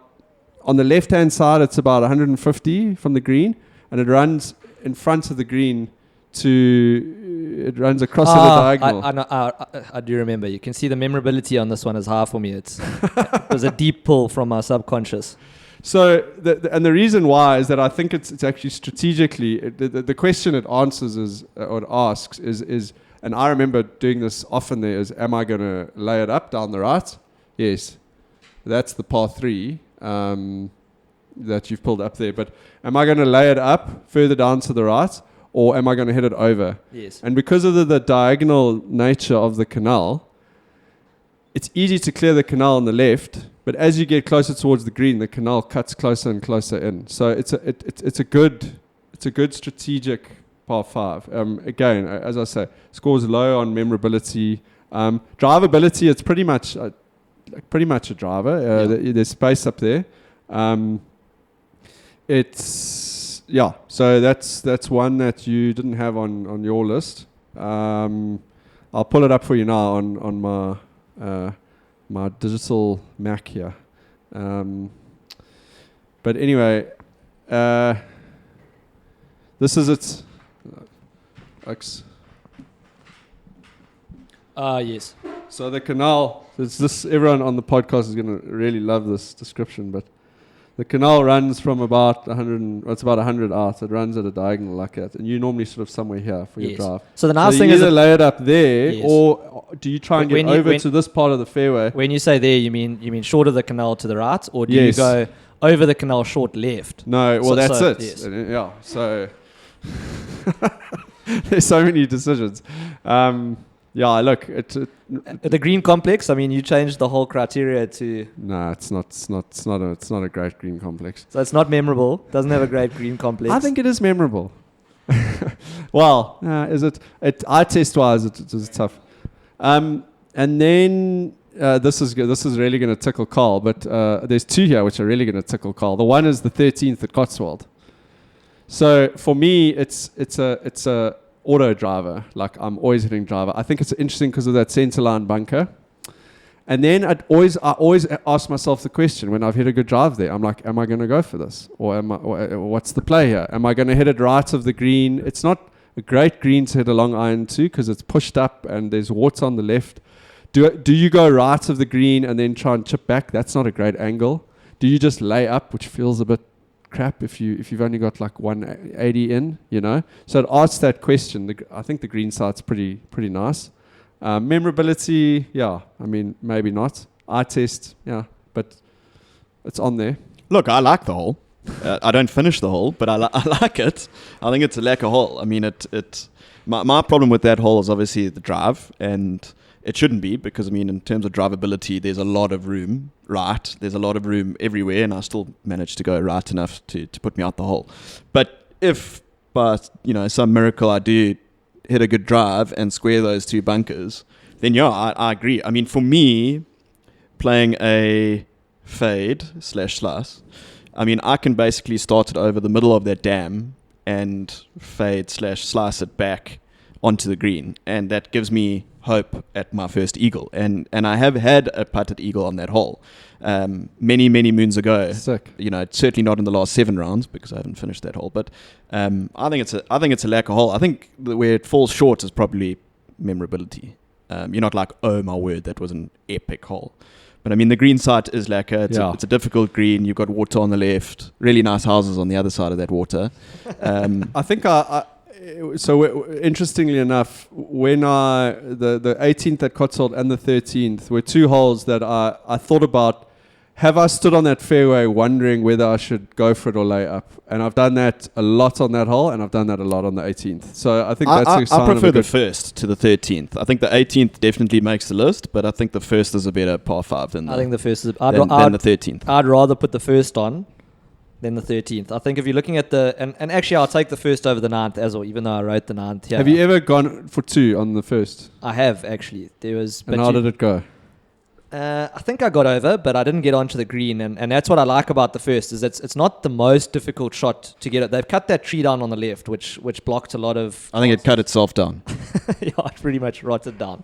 on the left-hand side. It's about 150 from the green, and it runs in front of the green it runs across at a diagonal. I do remember. You can see the memorability on this one is high for me. It was a deep pull from my subconscious. So, the reason why is that I think it's actually strategically, the question it answers or it asks is, and I remember doing this often there, is am I going to lay it up down the right? Yes. That's the par 3 that you've pulled up there. But am I going to lay it up further down to the right, or am I going to hit it over? Yes. And because of the diagonal nature of the canal, it's easy to clear the canal on the left, but as you get closer towards the green, the canal cuts closer and closer in. So it's a good strategic par 5. Again, as I say, scores low on memorability, drivability. It's pretty much a driver. There's space up there. So that's one that you didn't have on your list. I'll pull it up for you now on my my digital Mac here. But anyway, this is it. X. Yes. So the canal. Everyone on the podcast is going to really love this description, but the canal runs from about 100. It's about 100 out. It runs at a diagonal like that, and you normally sort of somewhere here for your Yes. drive. So the nice So thing you is either lay it up there, Yes. or do you try and When get you- over when- to this part of the fairway? when you say there, you mean short of the canal to the right, or do Yes. you go over the canal short left? No, well So- that's so- it. yes. Yeah, so there's so many decisions. Yeah, look, The green complex. I mean, you changed the whole criteria to. no, it's not a great green complex. So it's not memorable. Doesn't have a great green complex. I think it is memorable. Well, is it? Eye test wise, it is tough. And then this is really going to tickle Karl, but there's two here which are really going to tickle Karl. The one is the 13th at Cotswold. So for me, it's a auto driver. Like I'm always hitting driver. I think it's interesting because of that centerline bunker. And then I always ask myself the question when I've hit a good drive there. I'm like, am I going to go for this, or what's the play here? Am I going to hit it right of the green? It's not a great green to hit a long iron to because it's pushed up and there's water on the left. Do you go right of the green and then try and chip back? That's not a great angle. Do you just lay up, which feels a bit crap if you've only got like 180 in, you know? So it asks that question. I think the green side's pretty nice. Memorability, yeah. I mean, maybe not. Eye test, yeah. But it's on there. Look, I like the hole. I don't finish the hole, but I like it. I think it's a lekker hole. I mean, my problem with that hole is obviously the drive, and it shouldn't be because, I mean, in terms of drivability, there's a lot of room, right? There's a lot of room everywhere, and I still managed to go right enough to put me out the hole. But if, by some miracle I do hit a good drive and square those two bunkers, then yeah, I agree. I mean, for me, playing a fade / slice, I mean, I can basically start it over the middle of that dam and fade / slice it back onto the green, and that gives me hope at my first eagle. And I have had a putted eagle on that hole many moons ago. Sick. Certainly not in the last 7 rounds because I haven't finished that hole. But I think it's a lekker hole. I think where it falls short is probably memorability. You're not like, oh my word, that was an epic hole. But I mean, the green side is lekker. It's a difficult green. You've got water on the left. Really nice houses on the other side of that water. I think interestingly enough, when the 18th at Cotswold and the 13th were 2 holes that I thought about. Have I stood on that fairway wondering whether I should go for it or lay up? And I've done that a lot on that hole, and I've done that a lot on the 18th. So I think that's a sign I prefer of the first to the 13th. I think the 18th definitely makes the list, but I think the first is a better par 5 than I think the first is than the 13th. I'd rather put the first on than the 13th. I think if you're looking at and actually I'll take the first over the 9th as well, even though I wrote the 9th here. Have you ever gone for 2 on the first? I have actually. And how did it go? I think I got over, but I didn't get onto the green, and that's what I like about the first is it's not the most difficult shot to get it. They've cut that tree down on the left, which blocked a lot of. I think it cut itself down. Yeah, it pretty much rotted down.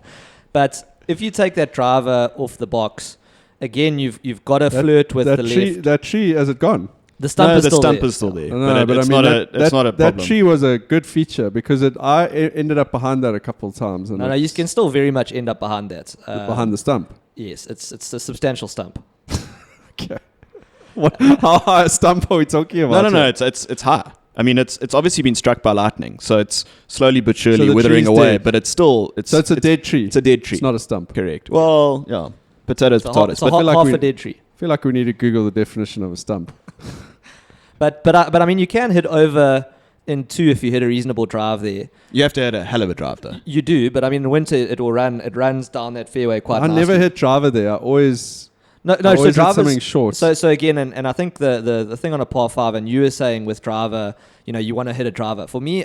But if you take that driver off the box, again you've got to flirt with the left. That tree, has it gone? The stump is still there. It's not a problem. That tree was a good feature because I ended up behind that a couple of times. And no, you can still very much end up behind that. Behind the stump. Yes, it's a substantial stump. Okay. How high a stump are we talking about? No. It's high. I mean, it's obviously been struck by lightning, so it's slowly but surely withering away. Dead. But it's still it's a dead tree. It's a dead tree. It's not a stump. Correct. Well, yeah, potatoes. It's half a dead tree. I feel like we need to Google the definition of a stump. But I mean, you can hit over in 2 if you hit a reasonable drive there. You have to hit a hell of a drive though. You do, but I mean, in winter it runs down that fairway quite nicely. I never hit driver there. I always so hit drivers something short. So again, and I think the thing on a par 5, and you were saying with driver, you want to hit a driver. For me,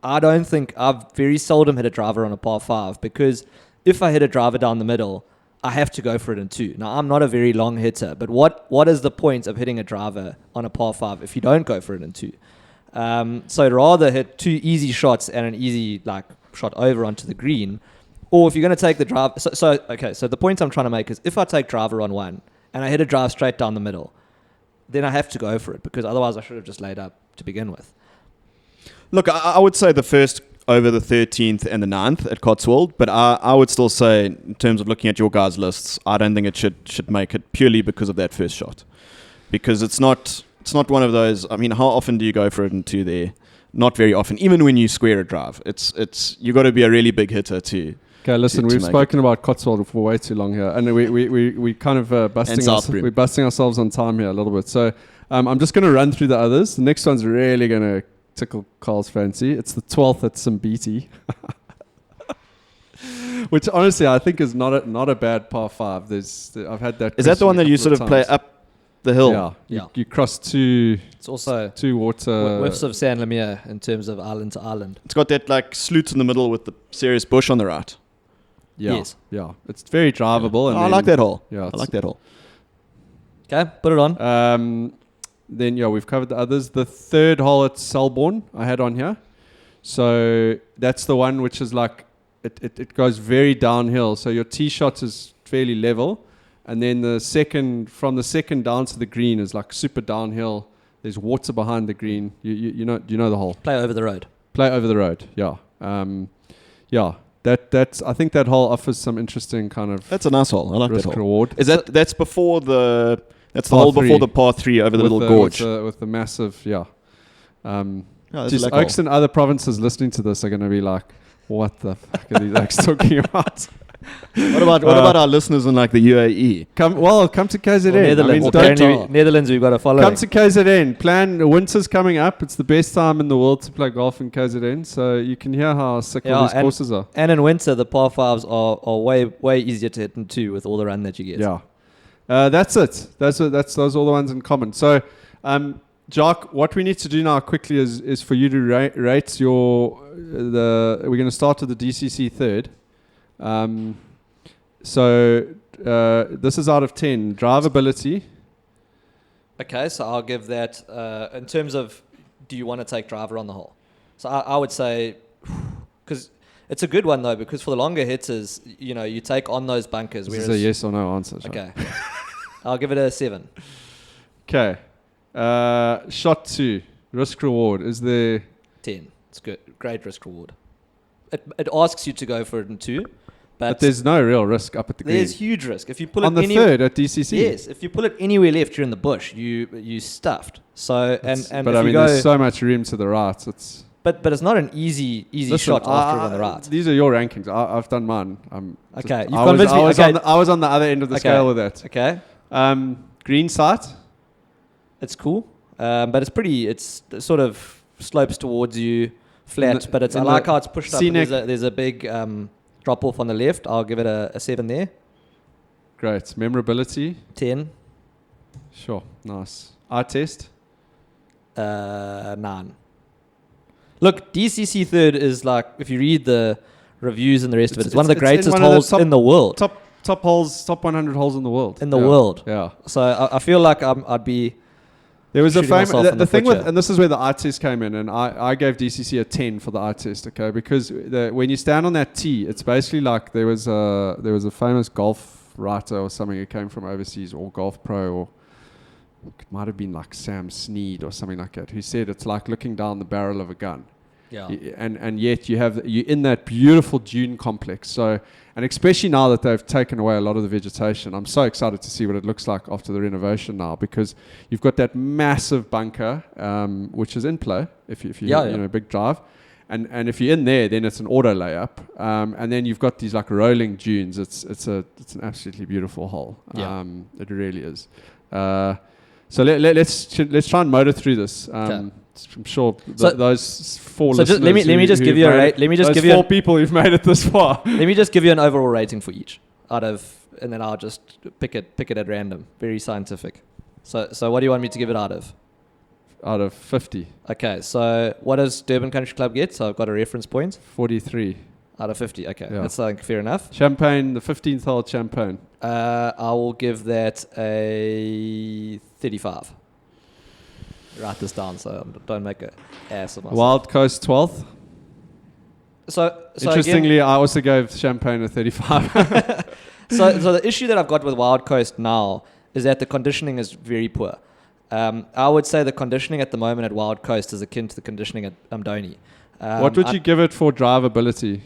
I don't think I've very seldom hit a driver on a par 5 because if I hit a driver down the middle, I have to go for it in 2. Now, I'm not a very long hitter, but what is the point of hitting a driver on a par 5 if you don't go for it in 2? So I'd rather hit 2 easy shots and an easy shot over onto the green, or if you're going to take the drive. So the point I'm trying to make is if I take driver on 1 and I hit a drive straight down the middle, then I have to go for it because otherwise I should have just laid up to begin with. Look, I would say the first over the 13th and the 9th at Cotswold, but I would still say in terms of looking at your guys' lists, I don't think it should make it purely because of that first shot, because it's not one of those. I mean, how often do you go for it in 2 there? Not very often. Even when you square a drive, it's you got to be a really big hitter to. Okay, listen, we've spoken about Cotswold for way too long here, and we kind of we're busting ourselves on time here a little bit. So I'm just going to run through the others. The next one's really going to tickle Karl's fancy. It's the 12th at Simbiti, which honestly I think is not a bad par 5. I've had that. Is that the one that you sort of play up the hill? Yeah. You cross 2. It's also 2 water whiffs of San Lemire in terms of island to island. It's got that sloot in the middle with the serious bush on the right. Yeah. Yes. Yeah. It's very drivable. And I like that hole. Yeah. I like that hole. Okay, put it on. Then we've covered the others. The 3rd hole at Selborne I had on here. So that's the one which is it goes very downhill. So your tee shot is fairly level, and then from the second down to the green is like super downhill. There's water behind the green. You know the hole. Play over the road. Play over the road. Yeah. That's I think that hole offers some interesting kind of That's a nice hole. I like that risk hole. reward. That's before that's the Par hole before three. the par 3 over the with little gorge. with the massive This is just like Oaks and other provinces listening to this are going to be like, what the fuck are these Oaks talking about? What about our listeners in like the UAE? Come to KZN. Netherlands. Don't Netherlands, we've got to follow. come to KZN. Winter's coming up. It's the best time in the world to play golf in KZN. So you can hear how sick all these courses are. And in winter, the par 5s are way easier to hit than 2 with all the run that you get. Yeah. That's it. Those are all the ones in common. So, Jock, what we need to do now quickly is for you to rate we're going to start with the DCC third. This is out of 10. Drivability. Okay, so I'll give that in terms of, do you want to take driver on the hole? So I would say, because it's a good one though, because for the longer hitters, you take on those bunkers. This is a yes or no answer. Okay. I'll give it a 7. Okay. Shot 2. Risk reward. Is there 10. It's good. Great risk reward. It asks you to go for it in 2. But there's no real risk up at the green. There's huge risk. If you pull on it the third at DCC. Yes, if you pull it anywhere left, you're in the bush. You stuffed. So and but if I mean, you go, there's so much room to the right. It's but it's not an easy listen, shot after it on the right. These are your rankings. I've done mine. Okay, you've convinced me. I was on the other end of the scale with that. Okay. Green sight. It's cool, but it's pretty. It's sort of slopes towards you, flat. But it's I like how it's pushed up. There's a big drop off on the left. I'll give it a 7 there. Great. Memorability. 10. Sure. Nice. Eye test. 9. Look, DCC third is like, if you read the reviews and the rest of it, it's one of the greatest holes in the world. Top holes, top 100 holes in the world. In the world. Yeah. So I feel like I'd be. There was a shooting myself in the thing foot with, and this is where the eye test came in, and I gave DCC a 10 for the eye test, okay? Because when you stand on that tee, it's basically like there was a famous golf writer or something who came from overseas, or golf pro, or it might have been like Sam Snead or something like that, who said it's like looking down the barrel of a gun. Yeah. And yet you're in that beautiful dune complex. So, and especially now that they've taken away a lot of the vegetation, I'm so excited to see what it looks like after the renovation now, because you've got that massive bunker, which is in play if you big drive, and if you're in there, then it's an auto layup, and then you've got these like rolling dunes. It's an absolutely beautiful hole. Yeah. It really is. So let's try and motor through this. I'm sure those 4 so listeners. let me just give you a rate. Let me just give you 4 people who've made it this far. Let me just give you an overall rating for each and then I'll just pick it at random. Very scientific. So what do you want me to give it out of? Out of 50. Okay. So what does Durban Country Club get? So I've got a reference point. 43. Out of 50. Okay. Yeah. That's like fair enough. Champagne, the 15th hole Champagne. I will give that a 35. Write this down so don't make an ass of myself. Wild Coast 12th. So interestingly, I also gave Champagne a 35. So the issue that I've got with Wild Coast now is that the conditioning is very poor. I would say the conditioning at the moment at Wild Coast is akin to the conditioning at Umdoni. What would you give it for drivability?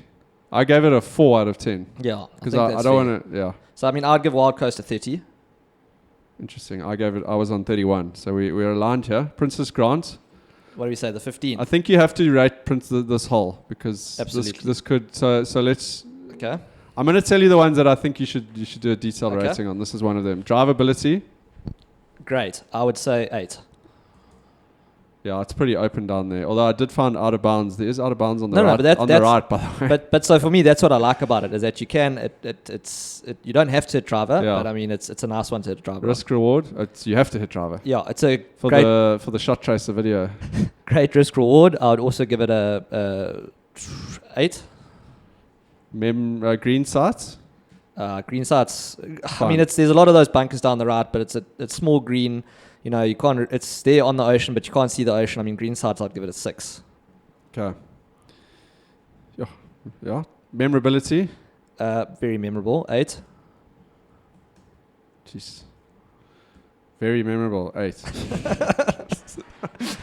I gave it a 4 out of 10. Yeah. Because I don't want to, yeah. So, I mean, I'd give Wild Coast a 30. Interesting. I was on 31. So we're aligned here. Princess Grant. What do we say, the 15? I think you have to rate this hole, because Absolutely. this could, so let's. Okay. I'm going to tell you the ones that I think you should do a detailed Okay. rating on. This is one of them. Drivability. Great. I would say 8. Yeah, it's pretty open down there. Although I did find out of bounds. There is out of bounds on the No, right. but that's the right, by the way. But so for me, that's what I like about it, is that you can. You don't have to hit driver, Yeah. but I mean, it's a nice one to hit driver. Risk reward. You have to hit driver. Yeah, it's a For great the shot tracer video. great risk reward. I would also give it a 8. Green sights. Green sights. I Fine. mean, there's a lot of those bunkers down the right, but it's small green. You know, you can't. It's there on the ocean, but you can't see the ocean. I mean, green sights, I'd give it a 6. Okay. Yeah. Memorability. Very memorable. 8. Jeez. Very memorable. 8.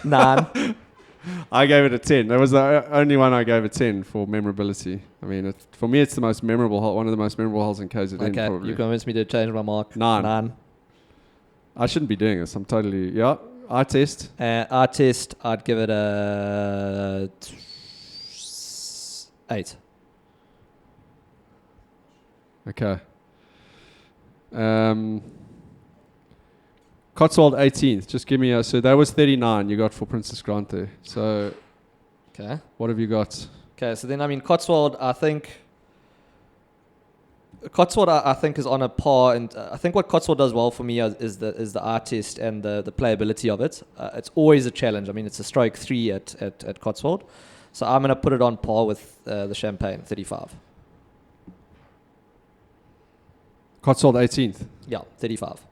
9. I gave it a 10. That was the only one I gave a 10 for memorability. I mean, for me, it's the most memorable hole, one of the most memorable holes in KZN. Okay, probably. you convinced me to change my mark. 9. I shouldn't be doing this. I'm totally, eye test. Art test, I'd give it a 8. Okay. Cotswold 18th. Just give me so that was 39 you got for Princess Grant there. So Okay. what have you got? Okay, so then I mean Cotswold, I think is on a par, and I think what Cotswold does well for me is the art test and the playability of it. It's always a challenge. I mean, it's a stroke 3 at Cotswold, so I'm gonna put it on par with the Champagne 35. Cotswold 18th. Yeah, 35.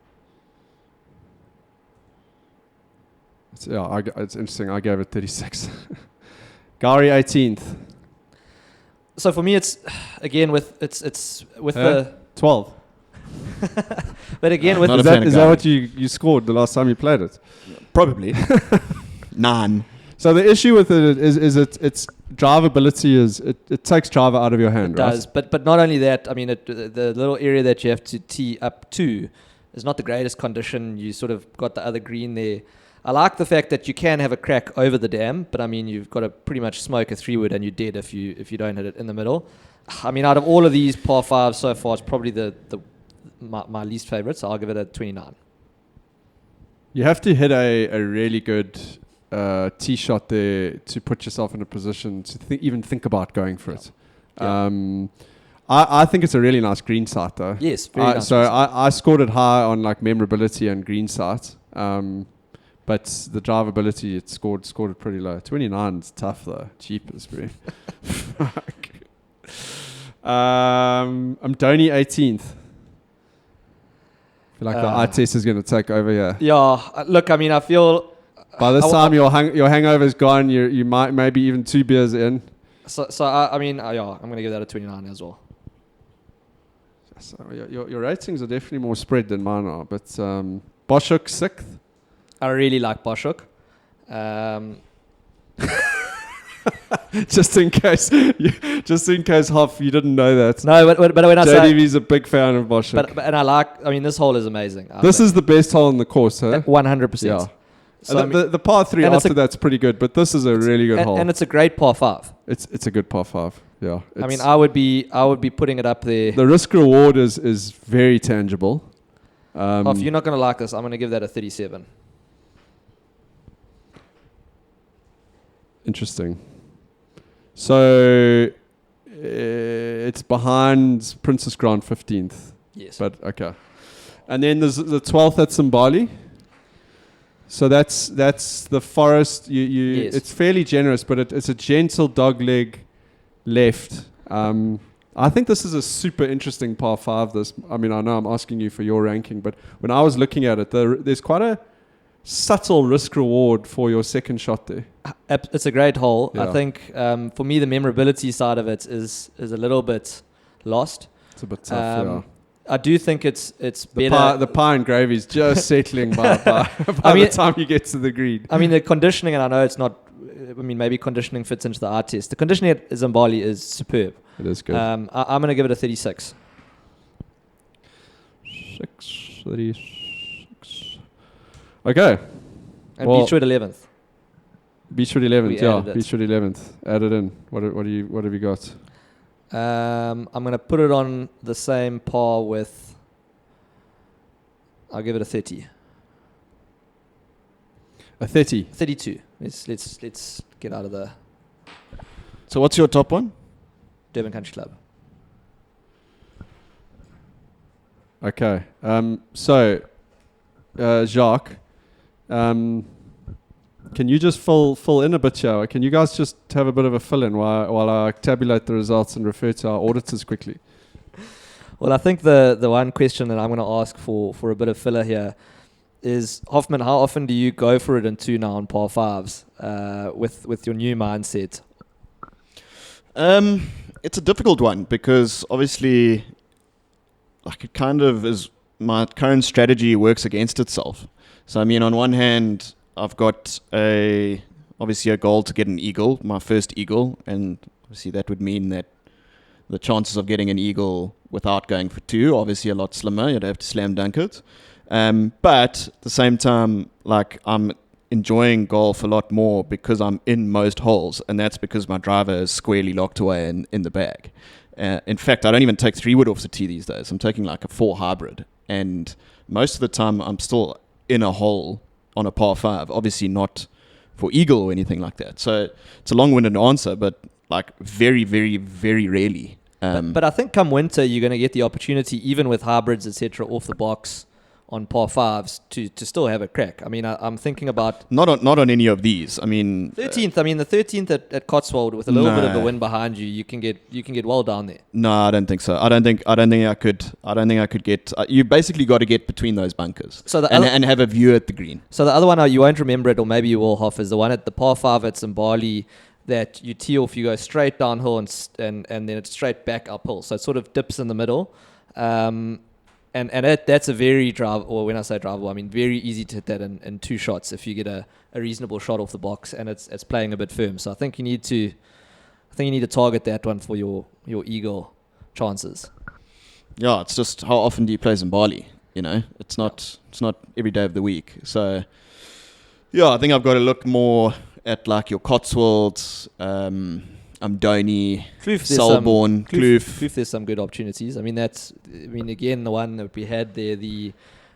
It's interesting. I gave it 36. Gari 18th. So for me, it's again with the 12. but again with Not a Is fan that, of is that Gari. what you scored the last time you played it? Probably. 9. So the issue with it is its drivability it takes driver out of your hand, it right? does, but not only that. I mean, the little area that you have to tee up to is not the greatest condition. You sort of got the other green there. I like the fact that you can have a crack over the dam, but I mean you've got to pretty much smoke a 3-wood and you're dead if you don't hit it in the middle. I mean, out of all of these par 5s so far, it's probably my least favorite, so I'll give it a 29. You have to hit a really good tee shot there to put yourself in a position to even think about going for it. Yeah. I think it's a really nice green sight though. Yes, very nice. So I scored it high on like memorability and green sight. But the drivability, it scored it pretty low. 29 is tough though. Cheapest, bro. Fuck. I'm Donny 18th. I feel like the eye test is going to take over here. Yeah, look, I mean, I feel By this time, your hangover's gone. You might maybe even 2 beers in. so. I mean, yeah, I'm gonna give that a 29 as well. So your ratings are definitely more spread than mine are. But Boschuk 6th. I really like Boschuk. Just in case, Hoff, you didn't know that. No, but when I say, JDV's a big fan of Boschuk. but and I mean, this hole is amazing. This is the best hole in the course, huh? 100%. Yeah. So, I mean, the par 3 and it's after that's pretty good, but this is a really good hole. and it's a great par 5. It's a good par 5. Yeah. I mean, I would be putting it up there. The risk reward is very tangible. If you're not going to like this, I'm going to give that a 37. Interesting. So it's behind Princess Grant 15th. Yes. But okay. And then there's the 12th at Simbali. So that's the forest. Yes. It's fairly generous, but it's a gentle dogleg left. I think this is a super interesting par 5. I mean, I know I'm asking you for your ranking, but when I was looking at it, there's quite a subtle risk reward for your second shot there. It's a great hole. Yeah. I think for me the memorability side of it is a little bit lost. It's a bit tough. Yeah. I do think it's The better. pie and gravy is just settling by I mean, the time you get to the green. I mean, the conditioning, and I know it's not. I mean, maybe conditioning fits into the art test. The conditioning at Zimbali is superb. It is good. I'm going to give it a 36. 36. Okay. And Well, Beechwood 11th. Beechwood 11th. We Yeah, added it. Beechwood 11th. Added in. What have you got? I'm going to put it on the same par with. I'll give it a 30. A 30. 32. Let's get out of the So what's your top one? Durban Country Club. Okay. So, Jacques, can you just fill in a bit here? Can you guys just have a bit of a fill in while I tabulate the results and refer to our auditors quickly? Well, I think the one question that I'm going to ask for a bit of filler here is, Hoffman, how often do you go for it in 2 now on par 5s with your new mindset? It's a difficult one because obviously, like, it kind of is my current strategy works against itself. So I mean, on one hand, I've got obviously a goal to get an eagle, my first eagle, and obviously that would mean that the chances of getting an eagle without going for two, obviously a lot slimmer. You'd have to slam dunk it. But at the same time, like, I'm enjoying golf a lot more because I'm in most holes, and that's because my driver is squarely locked away in the bag. In fact, I don't even take 3-wood off the tee these days. I'm taking like a 4 hybrid, and most of the time I'm still in a hole on a par 5, obviously not for eagle or anything like that. So it's a long-winded answer, but like very, very, very rarely. But I think come winter, you're going to get the opportunity, even with hybrids, etc., off the box on par 5s, to still have a crack. I mean, I'm thinking about... Not on any of these. I mean... 13th. I mean, the 13th at Cotswold, with a little bit of the wind behind you, you can get well down there. No, I don't think so. I don't think I could get... you basically got to get between those bunkers and have a view at the green. So the other one, you won't remember it, or maybe you will, Hoff, is the one at the par 5 at Zimbali, that you tee off, you go straight downhill and then it's straight back uphill. So it sort of dips in the middle. And that's a very or when I say drivable, I mean very easy to hit that in 2 shots if you get a reasonable shot off the box, and it's playing a bit firm. So I think you need to target that one for your eagle chances. Yeah, it's just how often do you play Zimbali? You know, it's not every day of the week. So yeah, I think I've got to look more at like your Cotswolds, Amdoni, Selborne, Kloof. There's some good opportunities. I mean, again, the one that we had there, the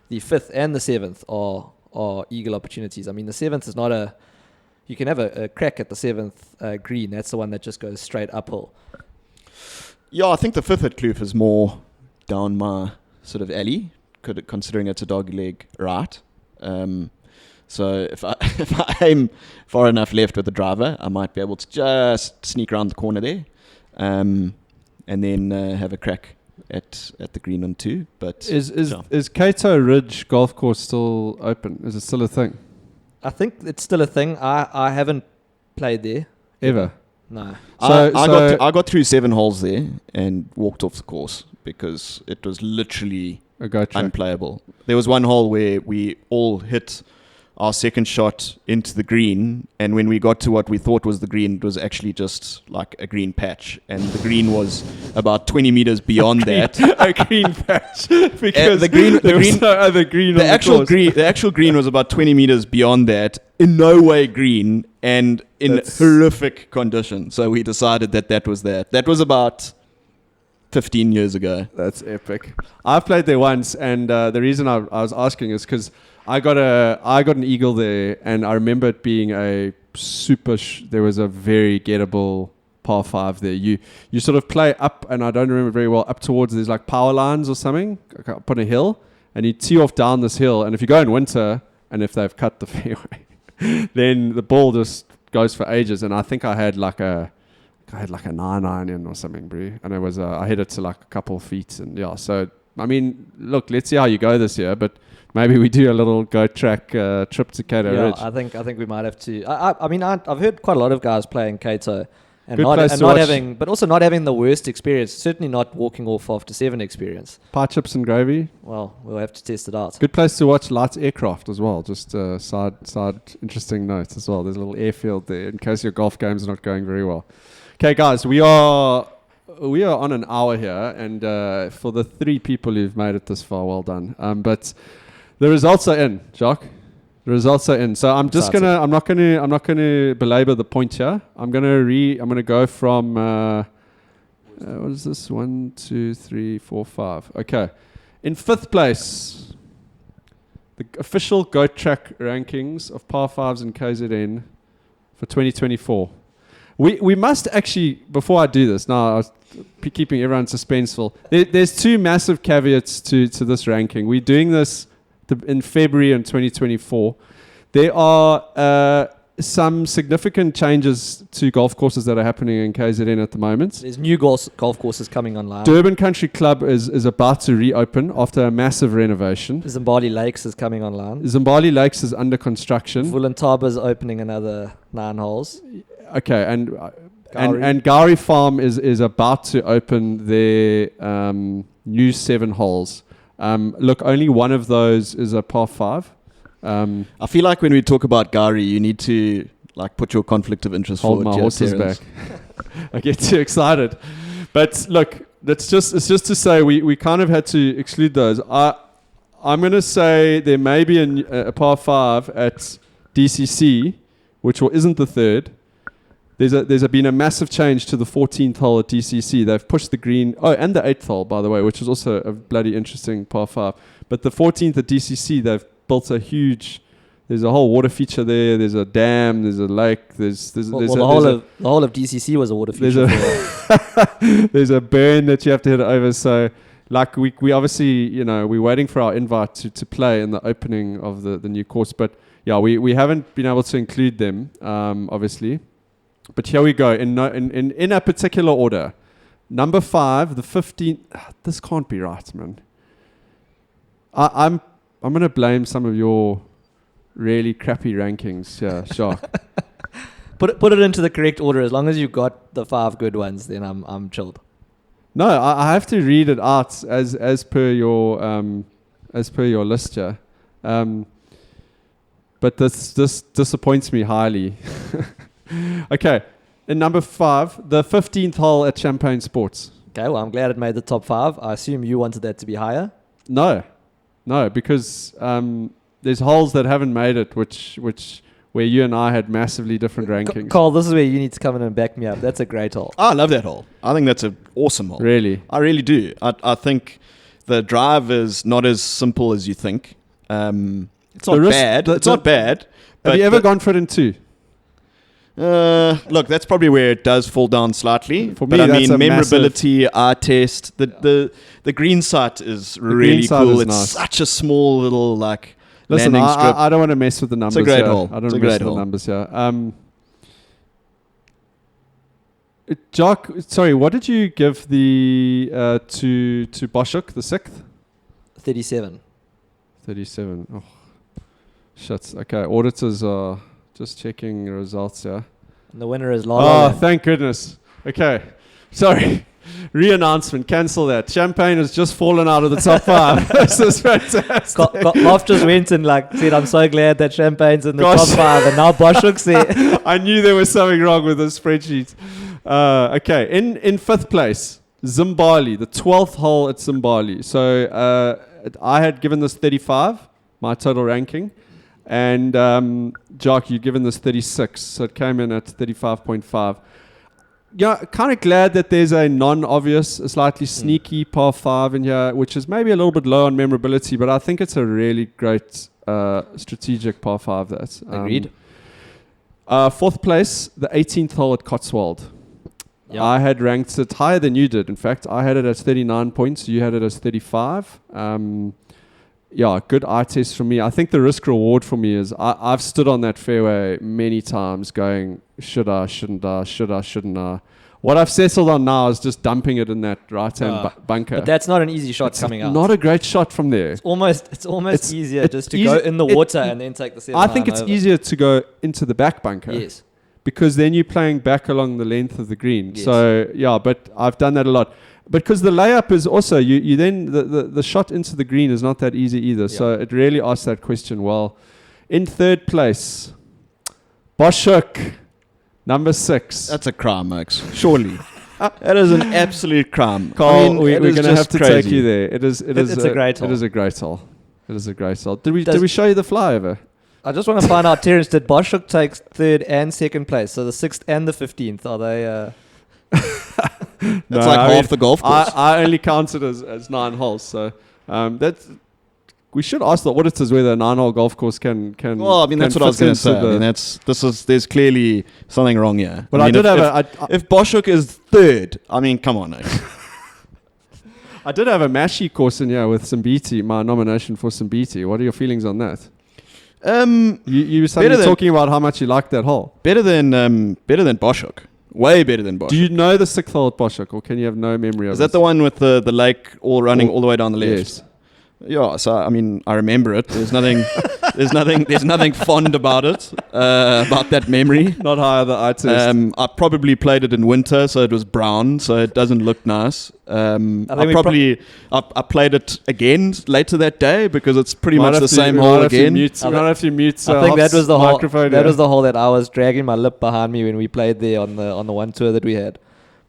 5th and the 7th are eagle opportunities. I mean, the 7th is not you can have a crack at the 7th green. That's the one that just goes straight uphill. Yeah, I think the 5th at Kloof is more down my sort of alley, considering it's a dog leg right. So if I aim far enough left with the driver, I might be able to just sneak around the corner there, and then have a crack at the green on 2. But is Cato Ridge Golf Course still open? Is it still a thing? I think it's still a thing. I haven't played there ever. No. I got through 7 holes there and walked off the course because it was literally unplayable. There was one hole where we all hit our second shot into the green, and when we got to what we thought was the green, it was actually just like a green patch, and the green was about 20 meters beyond that. A green patch, because there was no other green. The actual green was about 20 meters beyond that, in no way green, and in horrific condition. So we decided that was that. That was about 15 years ago. That's epic. I've played there once, and the reason I was asking is because I got an eagle there, and I remember it being a super. There was a very gettable par 5 there. You sort of play up, and I don't remember very well, up towards there's like power lines or something up on a hill, and you tee off down this hill. And if you go in winter, and if they've cut the fairway, then the ball just goes for ages. And I think I had like a 9 in or something, bro. And it was I hit it to like a couple of feet, and yeah. So I mean, look, let's see how you go this year, but maybe we do a little go track trip to Cato Ridge. I think we might have to. I mean, I've heard quite a lot of guys playing Cato, and not having the worst experience. Certainly not walking off after 7 experience. Pie chips and gravy. Well, we'll have to test it out. Good place to watch light aircraft as well. Just side interesting notes as well. There's a little airfield there in case your golf game's not going very well. Okay, guys, we are on an hour here, and for the 3 people who've made it this far, well done. But the results are in, Jacques. The results are in. So I'm not gonna belabor the point here. I'm gonna go from what is this? 1, 2, 3, 4, 5. Okay. In 5th place, the official Goat Track rankings of par 5s in KZN for 2024. We must actually, before I do this, now I was keeping everyone suspenseful. There's 2 massive caveats to this ranking. We're doing this in February in 2024. There are some significant changes to golf courses that are happening in KZN at the moment. There's new golf courses coming online. Durban Country Club is about to reopen after a massive renovation. Zimbali Lakes is coming online. Zimbali Lakes is under construction. Vulantaba is opening another 9 holes. Okay, and Gowrie Farm is about to open their new 7 holes. Look, only one of those is a par 5. I feel like when we talk about Gary, you need to like put your conflict of interest Hold forward. my horses back. I get too excited. But look, it's just to say we kind of had to exclude those. I'm going to say there may be a par 5 at DCC, which isn't the third. There's been a massive change to the 14th hole at DCC. They've pushed the green. Oh, and the 8th hole, by the way, which is also a bloody interesting par 5. But the 14th at DCC, they've built a huge. There's a whole water feature there. There's a dam. There's a lake. The whole of DCC was a water feature. There's a burn that you have to hit over. So, like we obviously, we're waiting for our invite to play in the opening of the new course. But yeah, we haven't been able to include them, obviously. But here we go in a particular order. Number 5, the 15th. This can't be right, man. I'm gonna blame some of your really crappy rankings. Yeah, sure. Put it into the correct order. As long as you got the 5 good ones, then I'm chilled. No, I have to read it out as per your list here. But this disappoints me highly. Okay, in number 5, the 15th hole at Champagne Sports. Okay, well, I'm glad it made the top 5. I assume you wanted that to be higher. No, because there's holes that haven't made it, which where you and I had massively different rankings. Karl, this is where you need to come in and back me up. That's a great hole. I love that hole. I think that's an awesome hole. Really? I really do. I think the drive is not as simple as you think. It's not bad. It's not bad. Have you ever gone for it in 2? Look, that's probably where it does fall down slightly. For me, that's memorability, eye test. The green site is really cool. It's nice. Such a small little Listen, landing strip. I don't want to mess with the numbers. It's a great hole. I don't want to mess with the numbers here. Jock, sorry, what did you give the to Boschuk, the 6th? 37. 37. Oh, shit. Okay, auditors are just checking the results here. And the winner is Lala. Oh, thank goodness. Okay, sorry. Re-announcement. Cancel that. Champagne has just fallen out of the top 5. This is fantastic. Goff just went and said, "I'm so glad that Champagne's in the top 5," and now Boschuk's there. I knew there was something wrong with this spreadsheet. Okay, in 5th place, Zimbali, the 12th hole at Zimbali. So I had given this 35, my total ranking. And Jock, you've given this 36, so it came in at 35.5. Yeah, kind of glad that there's a non-obvious, a slightly sneaky par 5 in here, which is maybe a little bit low on memorability, but I think it's a really great strategic par 5. That agreed. 4th place, the 18th hole at Cotswold. Yep. I had ranked it higher than you did. In fact, I had it as 39 points. You had it as 35. Yeah, good eye test for me. I think the risk reward for me is I've stood on that fairway many times going, should I, shouldn't I, should I, shouldn't I. What I've settled on now is just dumping it in that right-hand bunker. But that's not an easy shot coming out. Not a great shot from there. It's almost easier just to go in the water and then take the 7 I think it's easier to go into the back bunker. Yes. Because then you're playing back along the length of the green. Yes. So, yeah, but I've done that a lot. Because the layup is also, you then, the shot into the green is not that easy either. Yeah. So it really asks that question well. In 3rd place, Boschuk, number 6. That's a crime, Max. Surely. That is an absolute crime. Karl, we're going to have to take you there. It's a great hole. It is a great hole. It is a great hole. Did we show you the flyover? I just want to find out, Terence, did Boschuk take 3rd and 2nd place? So the 6th and the 15th, are they... That's half the golf course. I only counted as 9 holes, so we should ask the auditors whether a 9-hole golf course can. Well, I mean that's what I was going to say. There's clearly something wrong here. But if Boschuk is 3rd, I mean, come on. I did have a Mashi course in here with Simbiti, my nomination for Simbiti. What are your feelings on that? You were suddenly talking about how much you liked that hole. Better than Boschuk. Way better than Boschuk. Do you know the 6th hole at Boschuk, or can you have no memory of it? Is that the one with the lake all running all the way down the left? Yes. Yeah, so I mean, I remember it. There's There's nothing fond about it, about that memory. Not high on the eye test. I probably played it in winter, so it was brown, so it doesn't look nice. I played it again later that day because it's pretty much the same hole again. We might have to mute. I think that was the hole. Microphone. That was the hole that I was dragging my lip behind me when we played there on the one tour that we had.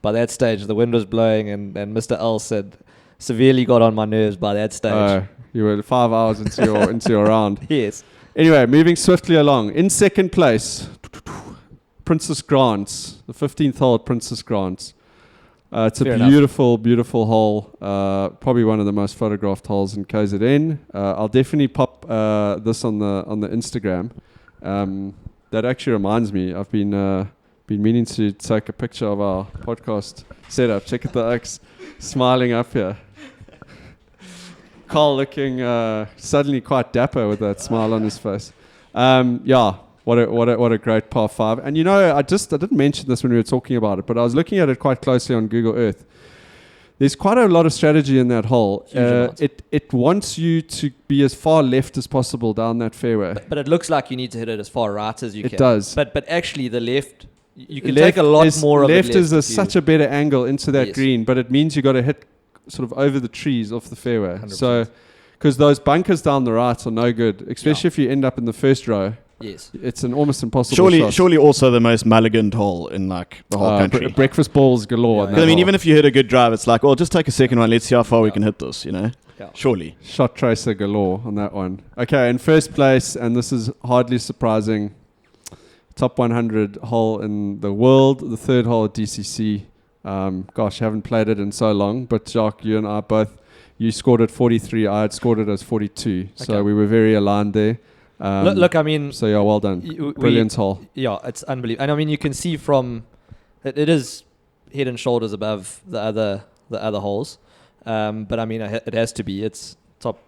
By that stage, the wind was blowing, and Mr. Else had severely got on my nerves by that stage. You were 5 hours into your round. Yes. Anyway, moving swiftly along. In second place, Princess Grants, the 15th hole at Princess Grants. It's Fair a enough. beautiful hole. Probably one of the most photographed holes in KZN. I'll definitely pop this on the Instagram. That actually reminds me, I've been meaning to take a picture of our podcast setup. Check out the X smiling up here. Karl looking suddenly quite dapper with that smile on his face. What a great par 5. And I didn't mention this when we were talking about it, but I was looking at it quite closely on Google Earth. There's quite a lot of strategy in that hole. It wants you to be as far left as possible down that fairway. But it looks like you need to hit it as far right as you can. It does. But actually, the left, you can take a lot more of left it left. Is such a better angle into that Yes. green, but it means you got to hit sort of over the trees off the fairway. 100%. So, because those bunkers down the right are no good, especially if you end up in the first row. Yes. It's an almost impossible shot. Surely also the most mulliganed hole in like the whole country. Breakfast balls galore. Yeah, on Because that hole. even if you hit a good drive, it's like, well, just take a second one. Let's see how far we can hit this. Yeah. Surely. Shot tracer galore on that one. Okay, in first place, and this is hardly surprising, top 100 hole in the world, the third hole at DCC. Gosh, haven't played it in so long, but Jacques, you and I both, you scored at 43, I had scored it as 42, so Okay. we were very aligned there. Look, I mean, So yeah, well done. Brilliant hole. yeah, it's unbelievable. And I mean, you can see from it is head and shoulders above the other holes. But I mean, it has to be. It's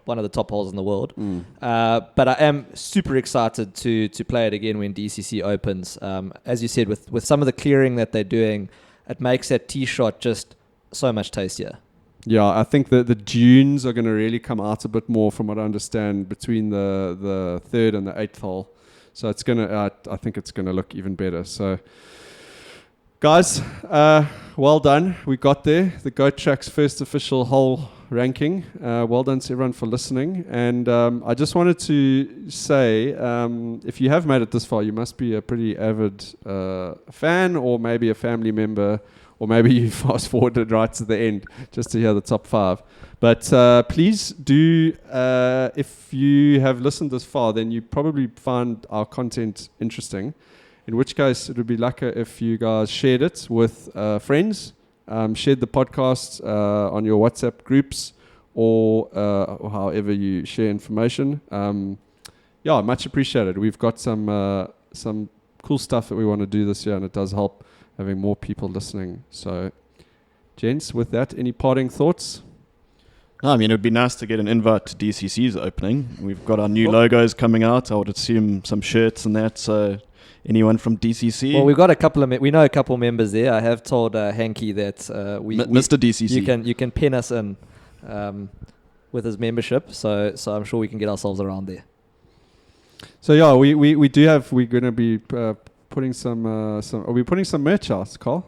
one of the top holes in the world. But I am super excited to play it again when DCC opens. As you said, with some of the clearing that they're doing, it makes that tee shot just so much tastier. Yeah, I think that the dunes are going to really come out a bit more, from what I understand, between the third and the eighth hole. So it's gonna, I think it's gonna look even better. So, guys, well done. We got there. The Goat Track's first official hole ranking. Well done to everyone for listening. And I just wanted to say, if you have made it this far, you must be a pretty avid fan, or maybe a family member. Or maybe you fast forwarded right to the end just to hear the top 5. But please do, if you have listened this far, then you probably find our content interesting. In which case, it would be lucky if you guys shared it with friends, shared the podcast on your WhatsApp groups, or however you share information. Yeah, much appreciated. We've got some cool stuff that we want to do this year, and it does help having more people listening. So, gents, with that, any parting thoughts? No, I mean, it would be nice to get an invite to DCC's opening. We've got our new logos coming out. I would assume some shirts and that. So, anyone from DCC? Well, we've got a couple of we know a couple members there. I have told Hanky that Mr. DCC. You can pin us in with his membership. So I'm sure we can get ourselves around there. So yeah, we do have. We're going to be putting some. Are we putting some merch out, Karl?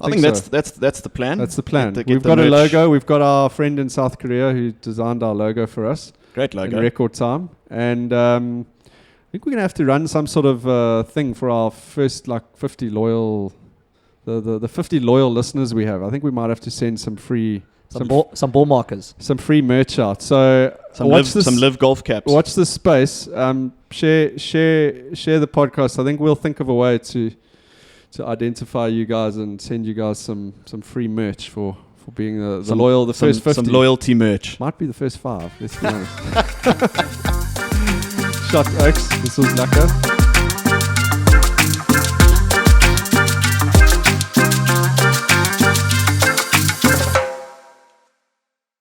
I think so. that's the plan. That's the plan. Get We've the got a merch. logo. We've got our friend in South Korea who designed our logo for us Great logo. in record time, and I think we're going to have to run some sort of thing for our first 50 loyal, the 50 loyal listeners we have. I think we might have to send some free. Some ball markers. Some free merch out. So Some some live golf caps. Watch this space. Share the podcast. I think we'll think of a way to identify you guys and send you guys some free merch for being the loyal, first 50. Some loyalty merch. Might be the first 5. Let's be honest. Shot X. This was Laka.